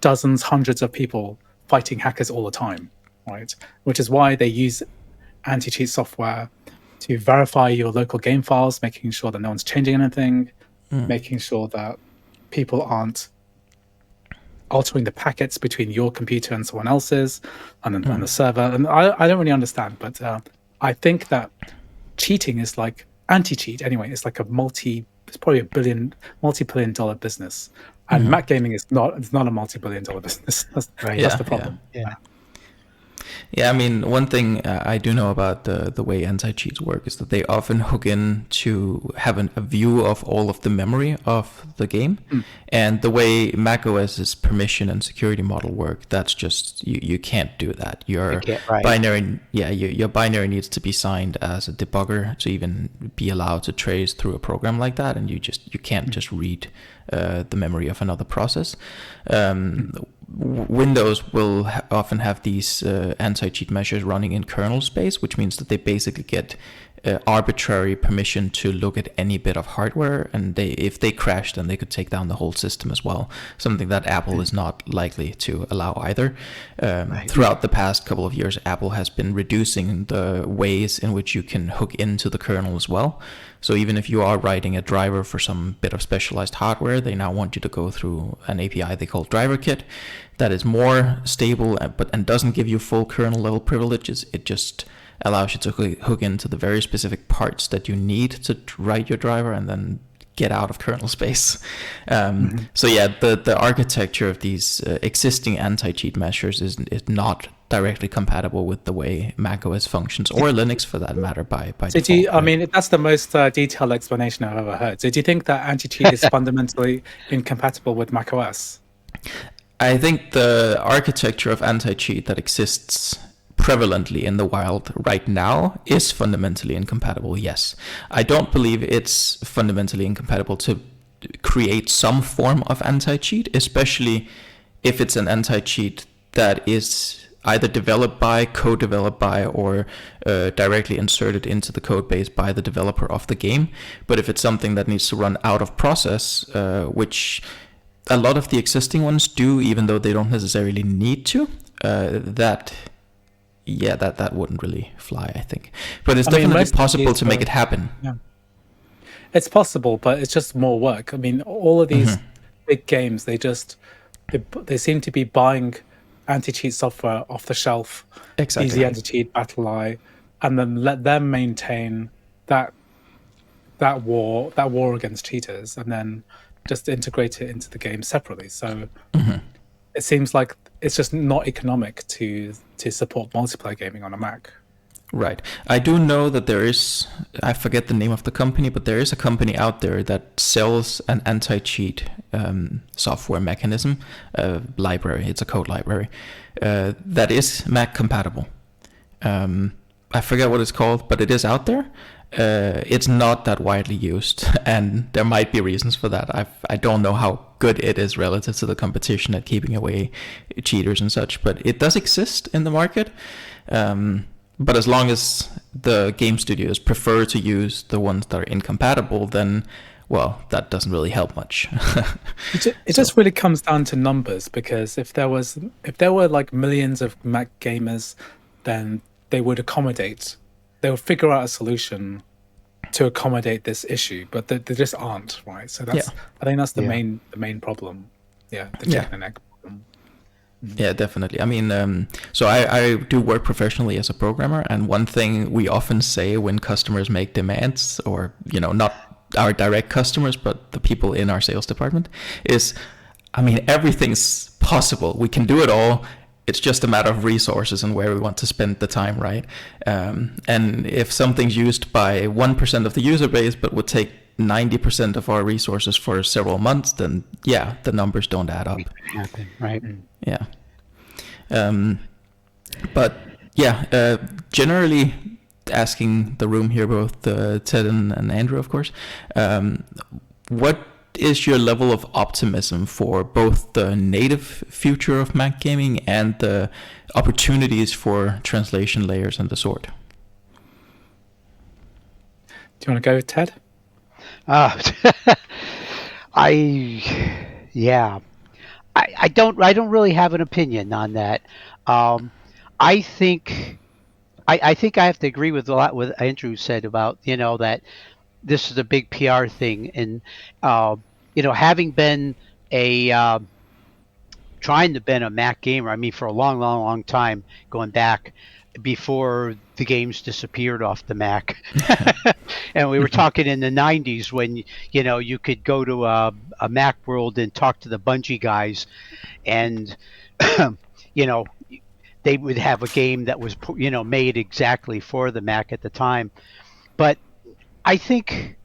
dozens, hundreds of people fighting hackers all the time, right? Which is why they use anti-cheat software to verify your local game files, making sure that no one's changing anything, making sure that people aren't altering the packets between your computer and someone else's, and the server. And I don't really understand, but I think that cheating is like anti-cheat anyway. It's like it's probably a multi-billion dollar business. And Mac gaming is not. It's not a multi-billion dollar business. That's the problem. Yeah, I mean, one thing I do know about the way anti-cheats work is that they often hook in to have a view of all of the memory of the game. And the way macOS's permission and security model work, that's just, you can't do that. Your binary needs to be signed as a debugger to even be allowed to trace through a program like that, and you can't just read the memory of another process. Windows will often have these anti-cheat measures running in kernel space, which means that they basically get arbitrary permission to look at any bit of hardware, and if they crash, then they could take down the whole system as well, something that Apple is not likely to allow either. Throughout the past couple of years, Apple has been reducing the ways in which you can hook into the kernel as well. So even if you are writing a driver for some bit of specialized hardware, they now want you to go through an API they call DriverKit that is more stable and doesn't give you full kernel level privileges. It just allows you to hook into the very specific parts that you need to write your driver, and then get out of kernel space. So yeah, the architecture of these existing anti-cheat measures is not directly compatible with the way macOS functions, or Linux for that matter, by So default. I mean, that's the most detailed explanation I've ever heard. So do you think that anti-cheat is fundamentally incompatible with macOS? I think the architecture of anti-cheat that exists prevalently in the wild right now is fundamentally incompatible, yes. I don't believe it's fundamentally incompatible to create some form of anti-cheat, especially if it's an anti-cheat that is either developed by, co-developed by, or directly inserted into the code base by the developer of the game. But if it's something that needs to run out of process, which a lot of the existing ones do, even though they don't necessarily need to, that wouldn't really fly, I think. But it's definitely possible to make it happen. Yeah. It's possible, but it's just more work. I mean, all of these big games, they seem to be buying anti-cheat software off the shelf, Easy Anti-Cheat, BattleEye, and then let them maintain that war against cheaters, and then just integrate it into the game separately. So it seems like it's just not economic to support multiplayer gaming on a Mac. Right. I do know that there is, I forget the name of the company, but there is a company out there that sells an anti-cheat software mechanism library. It's a code library that is Mac compatible. I forget what it's called, but it is out there. It's not that widely used, and there might be reasons for that. I don't know how good it is relative to the competition at keeping away cheaters and such, but it does exist in the market. But as long as the game studios prefer to use the ones that are incompatible, then, well, that doesn't really help much. It just really comes down to numbers, because if there were like millions of Mac gamers, then they would figure out a solution to accommodate this issue, but they just aren't, right? So I think that's the main problem. Yeah, the chicken and egg problem. Yeah, definitely. I mean, so I do work professionally as a programmer, and one thing we often say when customers make demands, or, not our direct customers, but the people in our sales department, is, I mean, everything's possible. We can do it all. It's just a matter of resources and where we want to spend the time, right? And if something's used by 1% of the user base, but would take 90% of our resources for several months, then the numbers don't add up. Happen, right? Yeah. But generally, asking the room here, both Ted and Andrew, of course, what is your level of optimism for both the native future of Mac gaming and the opportunities for translation layers and the sort? Do you want to go, Ted? I don't really have an opinion on that. I think I have to agree with a lot what Andrew said about, that this is a big PR thing, and having been trying to been a Mac gamer, I mean, for a long time, going back before the games disappeared off the Mac. And we were talking in the 90s when, you could go to a Mac World and talk to the Bungie guys, and, they would have a game that was, made exactly for the Mac at the time. But I think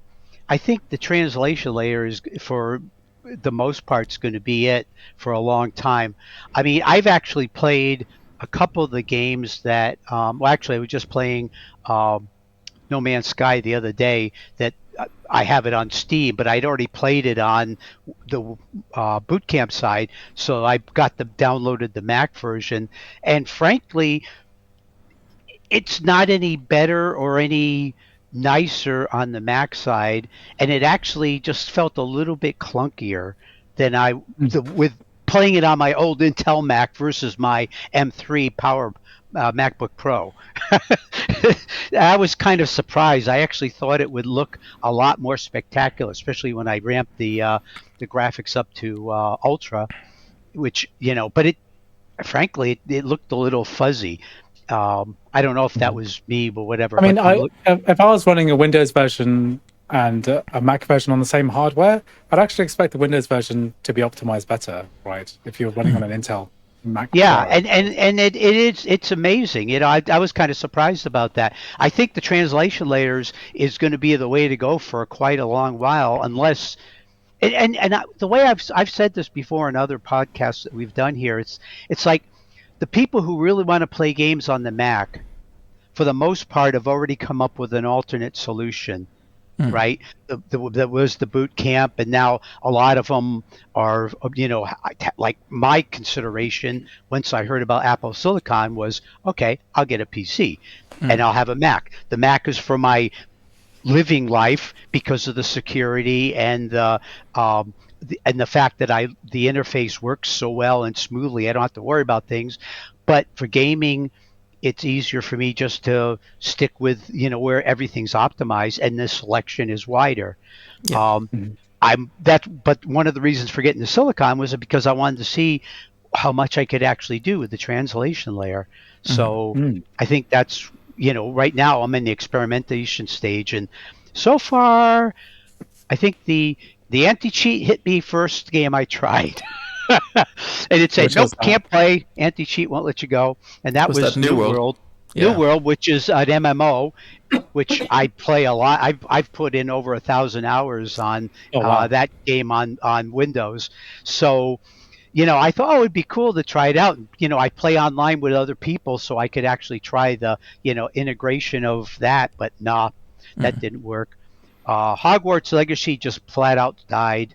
the translation layer is, for the most part, is going to be it for a long time. I mean, I've actually played a couple of the games that, actually I was just playing No Man's Sky the other day, that I have it on Steam, but I'd already played it on the boot camp side, so I downloaded the Mac version, and frankly, it's not any better or any nicer on the Mac side, and it actually just felt a little bit clunkier than with playing it on my old Intel Mac versus my M3 Power MacBook Pro. I was kind of surprised. I actually thought it would look a lot more spectacular, especially when I ramped the graphics up to Ultra, which, but frankly, it looked a little fuzzy. I don't know if that was me, but whatever. I mean, if I was running a Windows version and a Mac version on the same hardware, I'd actually expect the Windows version to be optimized better, right? If you're running on an Intel Mac Yeah, Pro. and it's amazing. I was kind of surprised about that. I think the translation layers is going to be the way to go for quite a long while, unless the way I've said this before in other podcasts that we've done here, it's like the people who really want to play games on the Mac, for the most part, have already come up with an alternate solution, right? There was the boot camp, and now a lot of them are, like my consideration once I heard about Apple Silicon was, okay, I'll get a PC and I'll have a Mac. The Mac is for my living life because of the security and the fact that the interface works so well and smoothly. I don't have to worry about things. But for gaming, it's easier for me just to stick with where everything's optimized and the selection is wider. Yeah. But one of the reasons for getting the Silicon was because I wanted to see how much I could actually do with the translation layer. So I think that's right now I'm in the experimentation stage, and so far I think the anti-cheat hit me first game I tried. And it said, Which nope, was that? can't play. Anti-cheat won't let you go. And that Was was that New World? New Yeah. World, which is an MMO, which I play a lot. I've put in over 1,000 hours on Oh, wow. that game on Windows. So, I thought it would be cool to try it out. I play online with other people, so I could actually try the, integration of that. But nah, that didn't work. Hogwarts Legacy just flat out died.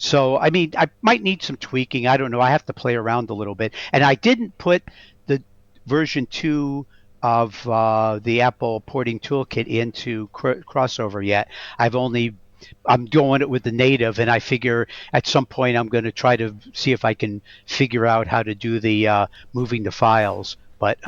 So, I mean, I might need some tweaking. I don't know. I have to play around a little bit. And I didn't put the version 2 of the Apple porting toolkit into crossover yet. I'm going it with the native, and I figure at some point I'm going to try to see if I can figure out how to do the moving the files. But,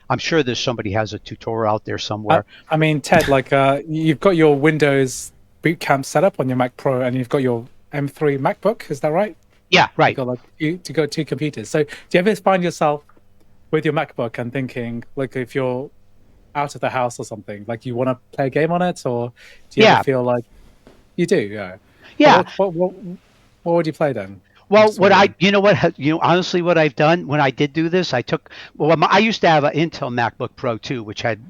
I'm sure there's somebody has a tutorial out there somewhere. I mean, Ted, like you've got your Windows boot camp set up on your Mac Pro, and you've got your M3 MacBook. Is that right? Yeah, right. You got two computers. So do you ever find yourself with your MacBook and thinking, like, if you're out of the house or something, like you want to play a game on it, or do you ever feel like you do? Yeah. Yeah. What would you play then? Well, honestly, what I've done when I did do this, I used to have an Intel MacBook Pro too,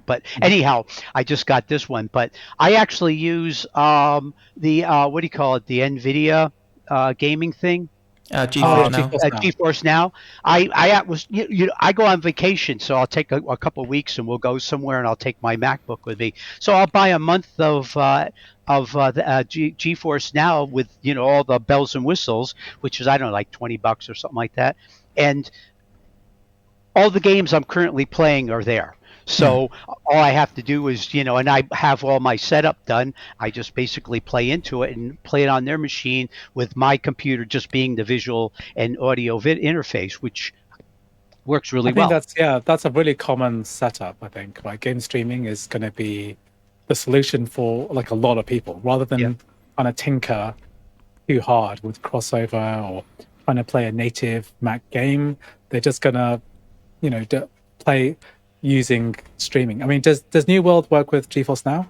but anyhow, I just got this one. But I actually use the what do you call it, the NVIDIA gaming thing. GeForce Now. GeForce Now. I go on vacation, so I'll take a couple of weeks and we'll go somewhere, and I'll take my MacBook with me. So I'll buy a month of the GeForce Now with all the bells and whistles, which is, I don't know, like $20 or something like that, and all the games I'm currently playing are there. So all I have to do is, and I have all my setup done. I just basically play into it and play it on their machine with my computer just being the visual and audio interface, which works really well. I think that's a really common setup. I think like game streaming is going to be the solution for like a lot of people, rather than trying to tinker too hard with crossover or trying to play a native Mac game. They're just gonna, play using streaming. I mean, does New World work with GeForce Now?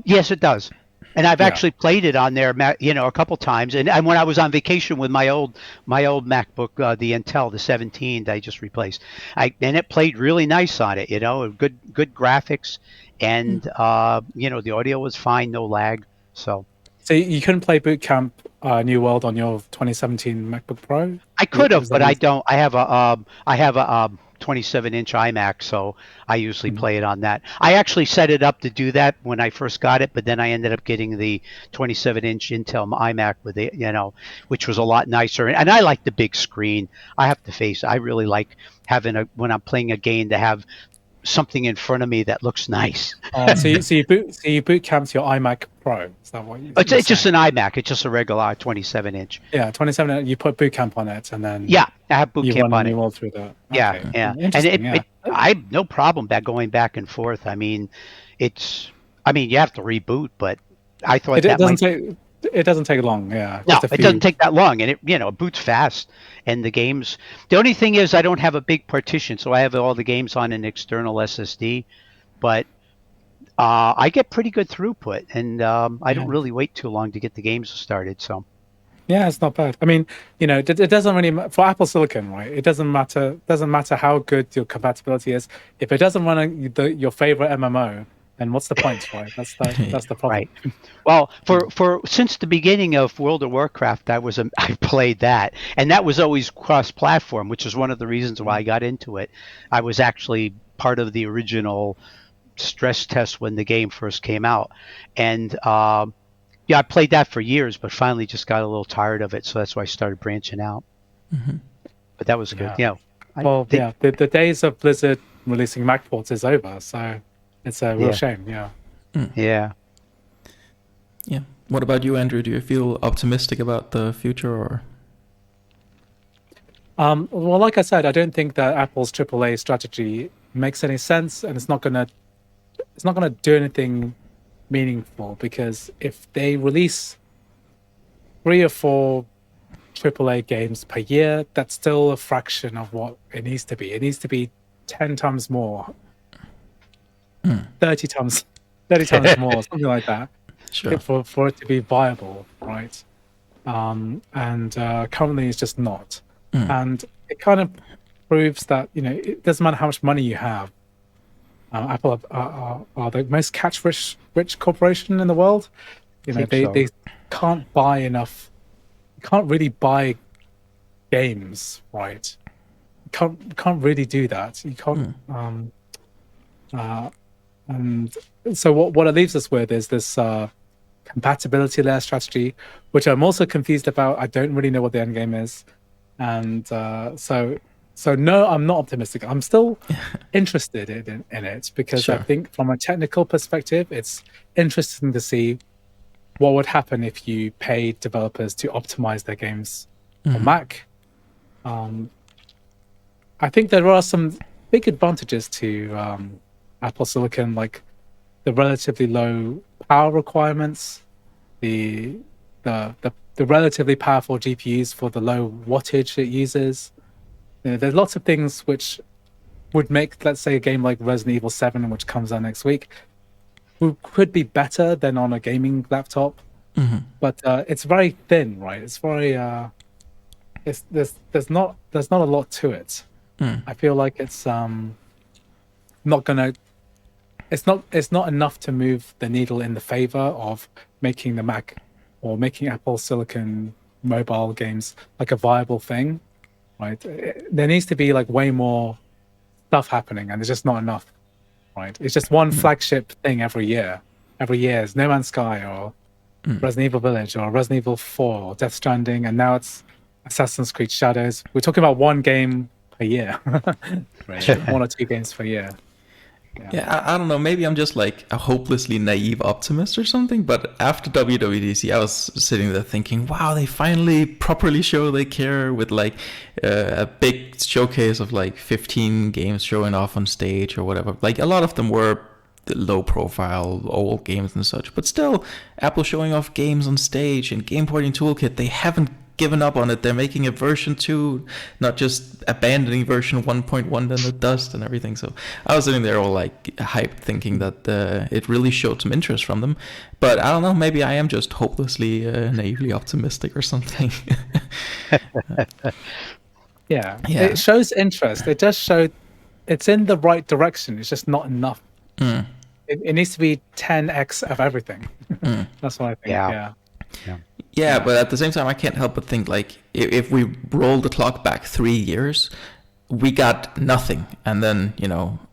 Yes, it does. And I've actually played it on there, a couple times. And when I was on vacation with my old MacBook, the Intel, the 17 that I just replaced, and it played really nice on it. Good graphics, and the audio was fine, no lag. So you couldn't play Boot Camp New World on your 2017 MacBook Pro? I could have, but I don't. I have a 27-inch iMac, so I usually play it on that. I actually set it up to do that when I first got it, but then I ended up getting the 27-inch Intel iMac with it, which was a lot nicer. And I like the big screen. I have to face it. I really like having when I'm playing a game to have something in front of me that looks nice. So you boot camped your iMac Pro. Is that what you? It's just an iMac. It's just a regular 27-inch. Yeah, 27. You put boot camp on it, and then I have boot camp on it. You run through that. Yeah, and I have no problem going back and forth. I mean, you have to reboot, but I thought it doesn't take long. Yeah, no, it doesn't take that long, and it boots fast. And the games. The only thing is, I don't have a big partition, so I have all the games on an external SSD. But I get pretty good throughput, and I don't Yeah. really wait too long to get the games started. So Yeah, it's not bad. I mean, it doesn't really for Apple Silicon, right? It doesn't matter. Doesn't matter how good your compatibility is. If it doesn't run your favorite MMO, then what's the point, right? That's the problem. right. Well, for since the beginning of World of Warcraft, I played that, and that was always cross-platform, which is one of the reasons why I got into it. I was actually part of the original stress test when the game first came out, and yeah, I played that for years, but finally just got a little tired of it, so that's why I started branching out. But that was good. Yeah. Yeah. Well, yeah, the days of Blizzard releasing Mac ports is over, so it's a real Yeah. shame. Yeah. Yeah. Yeah. What about you, Andrew? Do you feel optimistic about the future, or? Well, like I said, I don't think that Apple's AAA strategy makes any sense, and it's not gonna do anything meaningful, because if they release 3 or 4 AAA games per year, that's still a fraction of what it needs to be. It needs to be 10 times more, 30 times, 30 times more, something like that, Sure. for it to be viable, right? And currently it's just not. And it kind of proves that, it doesn't matter how much money you have. Apple are the most cash-rich corporation in the world. They can't buy enough. You can't really buy games, right? You can't really do that. You can't. And so what it leaves us with is this compatibility layer strategy, which I'm also confused about. I don't really know what the end game is, and so no, I'm not optimistic. I'm still interested in it, because I Sure. think from a technical perspective, it's interesting to see what would happen if you paid developers to optimize their games on Mac. I think there are some big advantages to Apple Silicon, like the relatively low power requirements, the relatively powerful GPUs for the low wattage it uses. There's lots of things which would make, let's say, a game like Resident Evil 7, which comes out next week, could be better than on a gaming laptop. But it's very thin, right? It's very there's not a lot to it. I feel like it's not gonna it's not enough to move the needle in the favor of making the Mac or making Apple Silicon mobile games like a viable thing, right? There needs to be like way more stuff happening, and there's just not enough, right? It's just one flagship thing every year. Every year is No Man's Sky or Resident Evil Village or Resident Evil 4 or Death Stranding, and now it's Assassin's Creed Shadows. We're talking about one game per year, right? 1 or 2 games per year. Yeah, I don't know. Maybe I'm just like a hopelessly naive optimist or something. But after WWDC, I was sitting there thinking, wow, they finally properly show they care with like a big showcase of like 15 games showing off on stage or whatever. Like a lot of them were low profile, old games and such. But still, Apple showing off games on stage and Game Porting Toolkit, they haven't given up on it. They're making a version 2, not just abandoning version 1.1 in the dust and everything. So I was sitting there all like hyped, thinking that it really showed some interest from them. But I don't know, maybe I am just hopelessly naively optimistic or something. Yeah, it shows interest. It does show it's in the right direction. It's just not enough. It needs to be 10x of everything. That's what I think. Yeah, but at the same time, I can't help but think, like, if we roll the clock back 3 years, we got nothing. And then,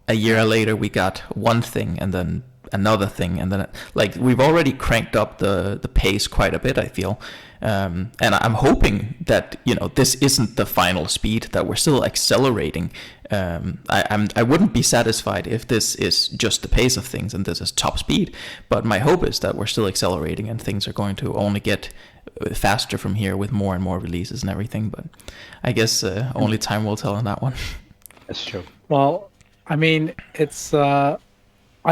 a year later, we got one thing, and then another thing. And then, like, we've already cranked up the pace quite a bit, I feel. And I'm hoping that, this isn't the final speed, that we're still accelerating. I wouldn't be satisfied if this is just the pace of things and this is top speed, but my hope is that we're still accelerating and things are going to only get faster from here with more and more releases and everything. But I guess only time will tell on that one. That's true. Well, I mean, it's I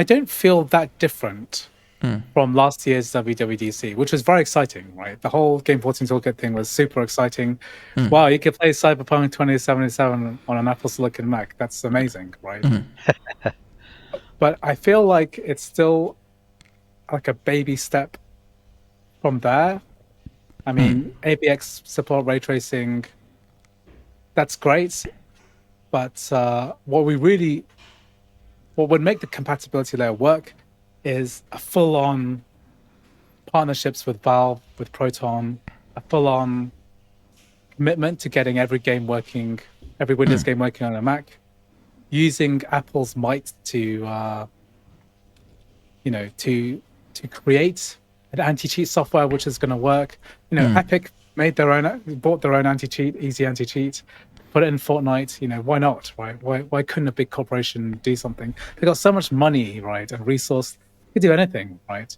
don't feel that different from last year's WWDC, which was very exciting, right? The whole Game Porting Toolkit thing was super exciting. Wow, you could play Cyberpunk 2077 on an Apple Silicon Mac. That's amazing, right? but I feel like it's still like a baby step from there. I mean, AVX support ray tracing, that's great, but what would make the compatibility layer work is a full-on partnerships with Valve, with Proton, a full-on commitment to getting every Windows game working on a Mac, using Apple's might to to create an anti-cheat software which is going to work. Epic bought their own anti-cheat, easy anti-cheat, put it in Fortnite. Why not, right? Why couldn't a big corporation do something? They got so much money, right, and resource, they could do anything, right?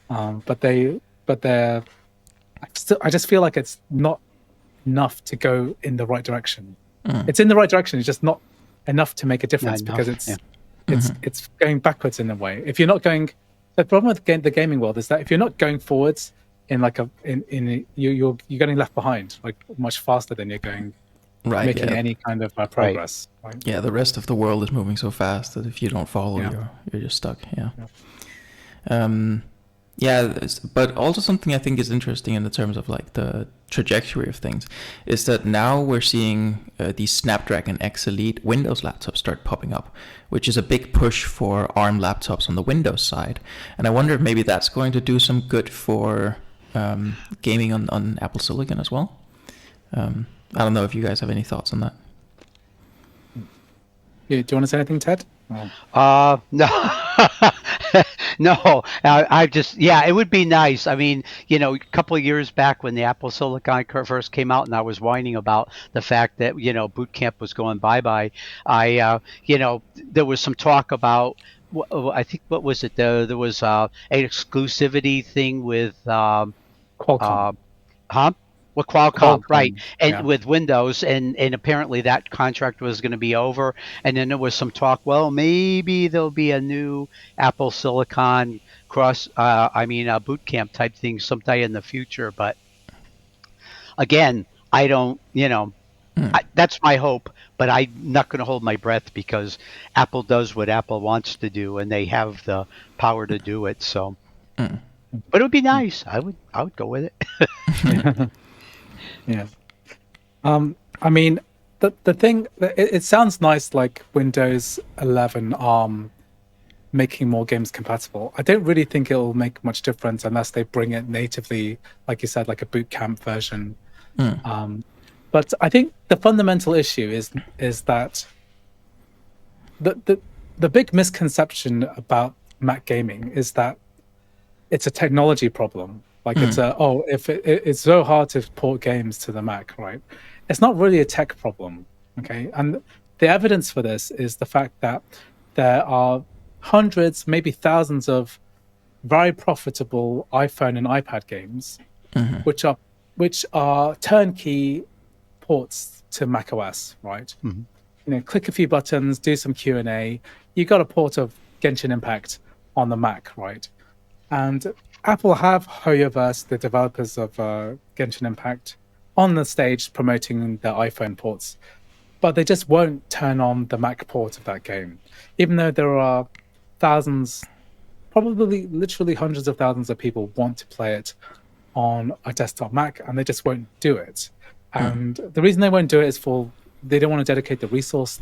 But I just feel like it's not enough to go in the right direction. It's in the right direction. It's just not enough to make a difference, because it's going backwards in a way. If you're not going, the problem with the gaming world is that if you're not going forwards you're getting left behind, like much faster than you're going, making any kind of progress. Right. Yeah, the rest of the world is moving so fast that if you don't follow, you're just stuck. But also something I think is interesting in the terms of like the trajectory of things is that now we're seeing these Snapdragon X Elite Windows laptops start popping up, which is a big push for ARM laptops on the Windows side. And I wonder if maybe that's going to do some good for gaming on Apple Silicon as well. I don't know if you guys have any thoughts on that. Yeah, do you want to say anything, Ted? No. No, I just, it would be nice. I mean, a couple of years back when the Apple Silicon first came out and I was whining about the fact that, Boot Camp was going bye-bye, there was some talk about, I think, what was it? There was an exclusivity thing with Qualcomm. With Qualcomm, right, and yeah. with Windows, and apparently that contract was going to be over, and then there was some talk, well, maybe there'll be a new Apple Silicon Boot Camp type thing sometime in the future, but again, I don't, that's my hope, but I'm not going to hold my breath, because Apple does what Apple wants to do, and they have the power to do it, so. But it would be nice. I would go with it. Yeah. I mean, the thing, it sounds nice, like Windows 11 ARM making more games compatible. I don't really think it'll make much difference unless they bring it natively, like you said, like a boot camp version. But I think the fundamental issue is that the big misconception about Mac gaming is that it's a technology problem. Like it's so hard to port games to the Mac, right? It's not really a tech problem, okay? And the evidence for this is the fact that there are hundreds, maybe thousands of very profitable iPhone and iPad games, which are turnkey ports to macOS, right? Click a few buttons, do some Q&A. You got a port of Genshin Impact on the Mac, right? And Apple have Hoyoverse, the developers of Genshin Impact, on the stage promoting their iPhone ports, but they just won't turn on the Mac port of that game, even though there are thousands, probably literally hundreds of thousands of people want to play it on a desktop Mac, and they just won't do it. And the reason they won't do it is they don't want to dedicate the resource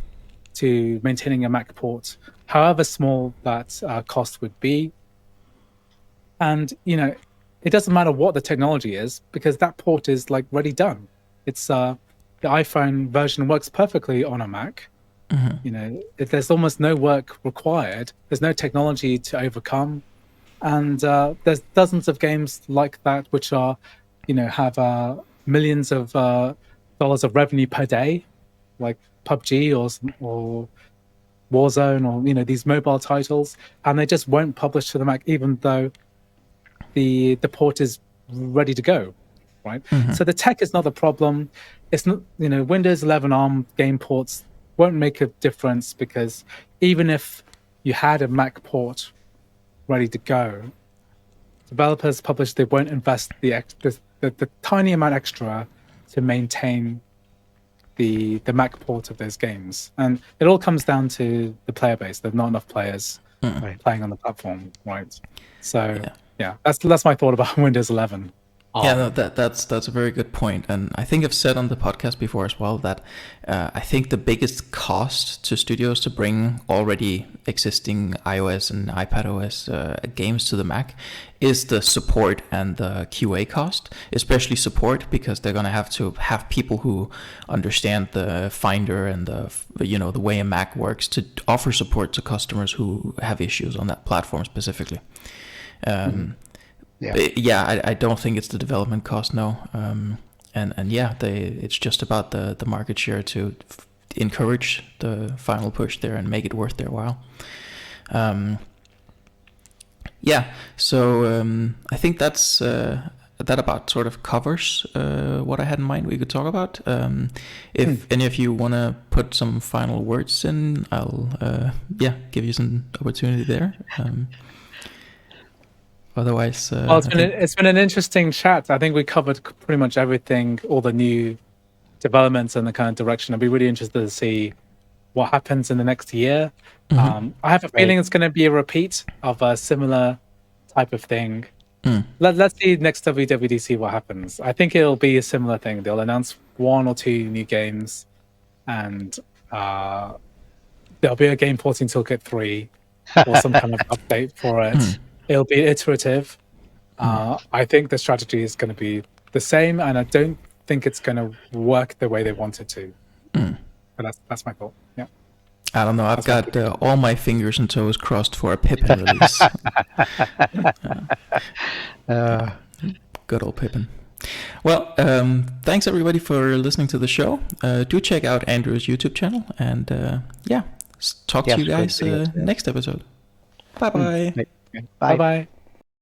to maintaining a Mac port, however small that cost would be. And, it doesn't matter what the technology is, because that port is like already done. It's the iPhone version works perfectly on a Mac. There's almost no work required. There's no technology to overcome. And there's dozens of games like that, which are, have millions of dollars of revenue per day, like PUBG or Warzone, or, these mobile titles. And they just won't publish to the Mac, even though the port is ready to go, right? So the tech is not the problem. It's not, Windows 11 ARM game ports won't make a difference, because even if you had a Mac port ready to go, developers publish they won't invest the tiny amount extra to maintain the Mac port of those games. And it all comes down to the player base. There's not enough players. Right. playing on the platform, right? So yeah, that's my thought about Windows 11. Yeah, no, that's a very good point, and I think I've said on the podcast before as well that I think the biggest cost to studios to bring already existing iOS and iPadOS games to the Mac is the support and the QA cost, especially support, because they're gonna have to have people who understand the Finder and the way a Mac works to offer support to customers who have issues on that platform specifically. I don't think it's the development cost, no. It's just about the market share to encourage the final push there and make it worth their while. I think that's that about sort of covers what I had in mind we could talk about. If any of you want to put some final words in, I'll give you some opportunity there. Otherwise, well, it's been an interesting chat. I think we covered pretty much everything, all the new developments and the kind of direction. I'd be really interested to see what happens in the next year. I have a feeling it's going to be a repeat of a similar type of thing. Let's see next WWDC what happens. I think it'll be a similar thing. They'll announce 1 or 2 new games, and there'll be a game porting toolkit 3 or some kind of update for it. It'll be iterative. I think the strategy is going to be the same, and I don't think it's going to work the way they want it to. But that's my thought. Yeah. I don't know. I've got all my fingers and toes crossed for a Pippin release. Good old Pippin. Well, thanks everybody for listening to the show. Do check out Andrew's YouTube channel, and talk to you guys next episode. Bye-bye. Bye. Bye-bye.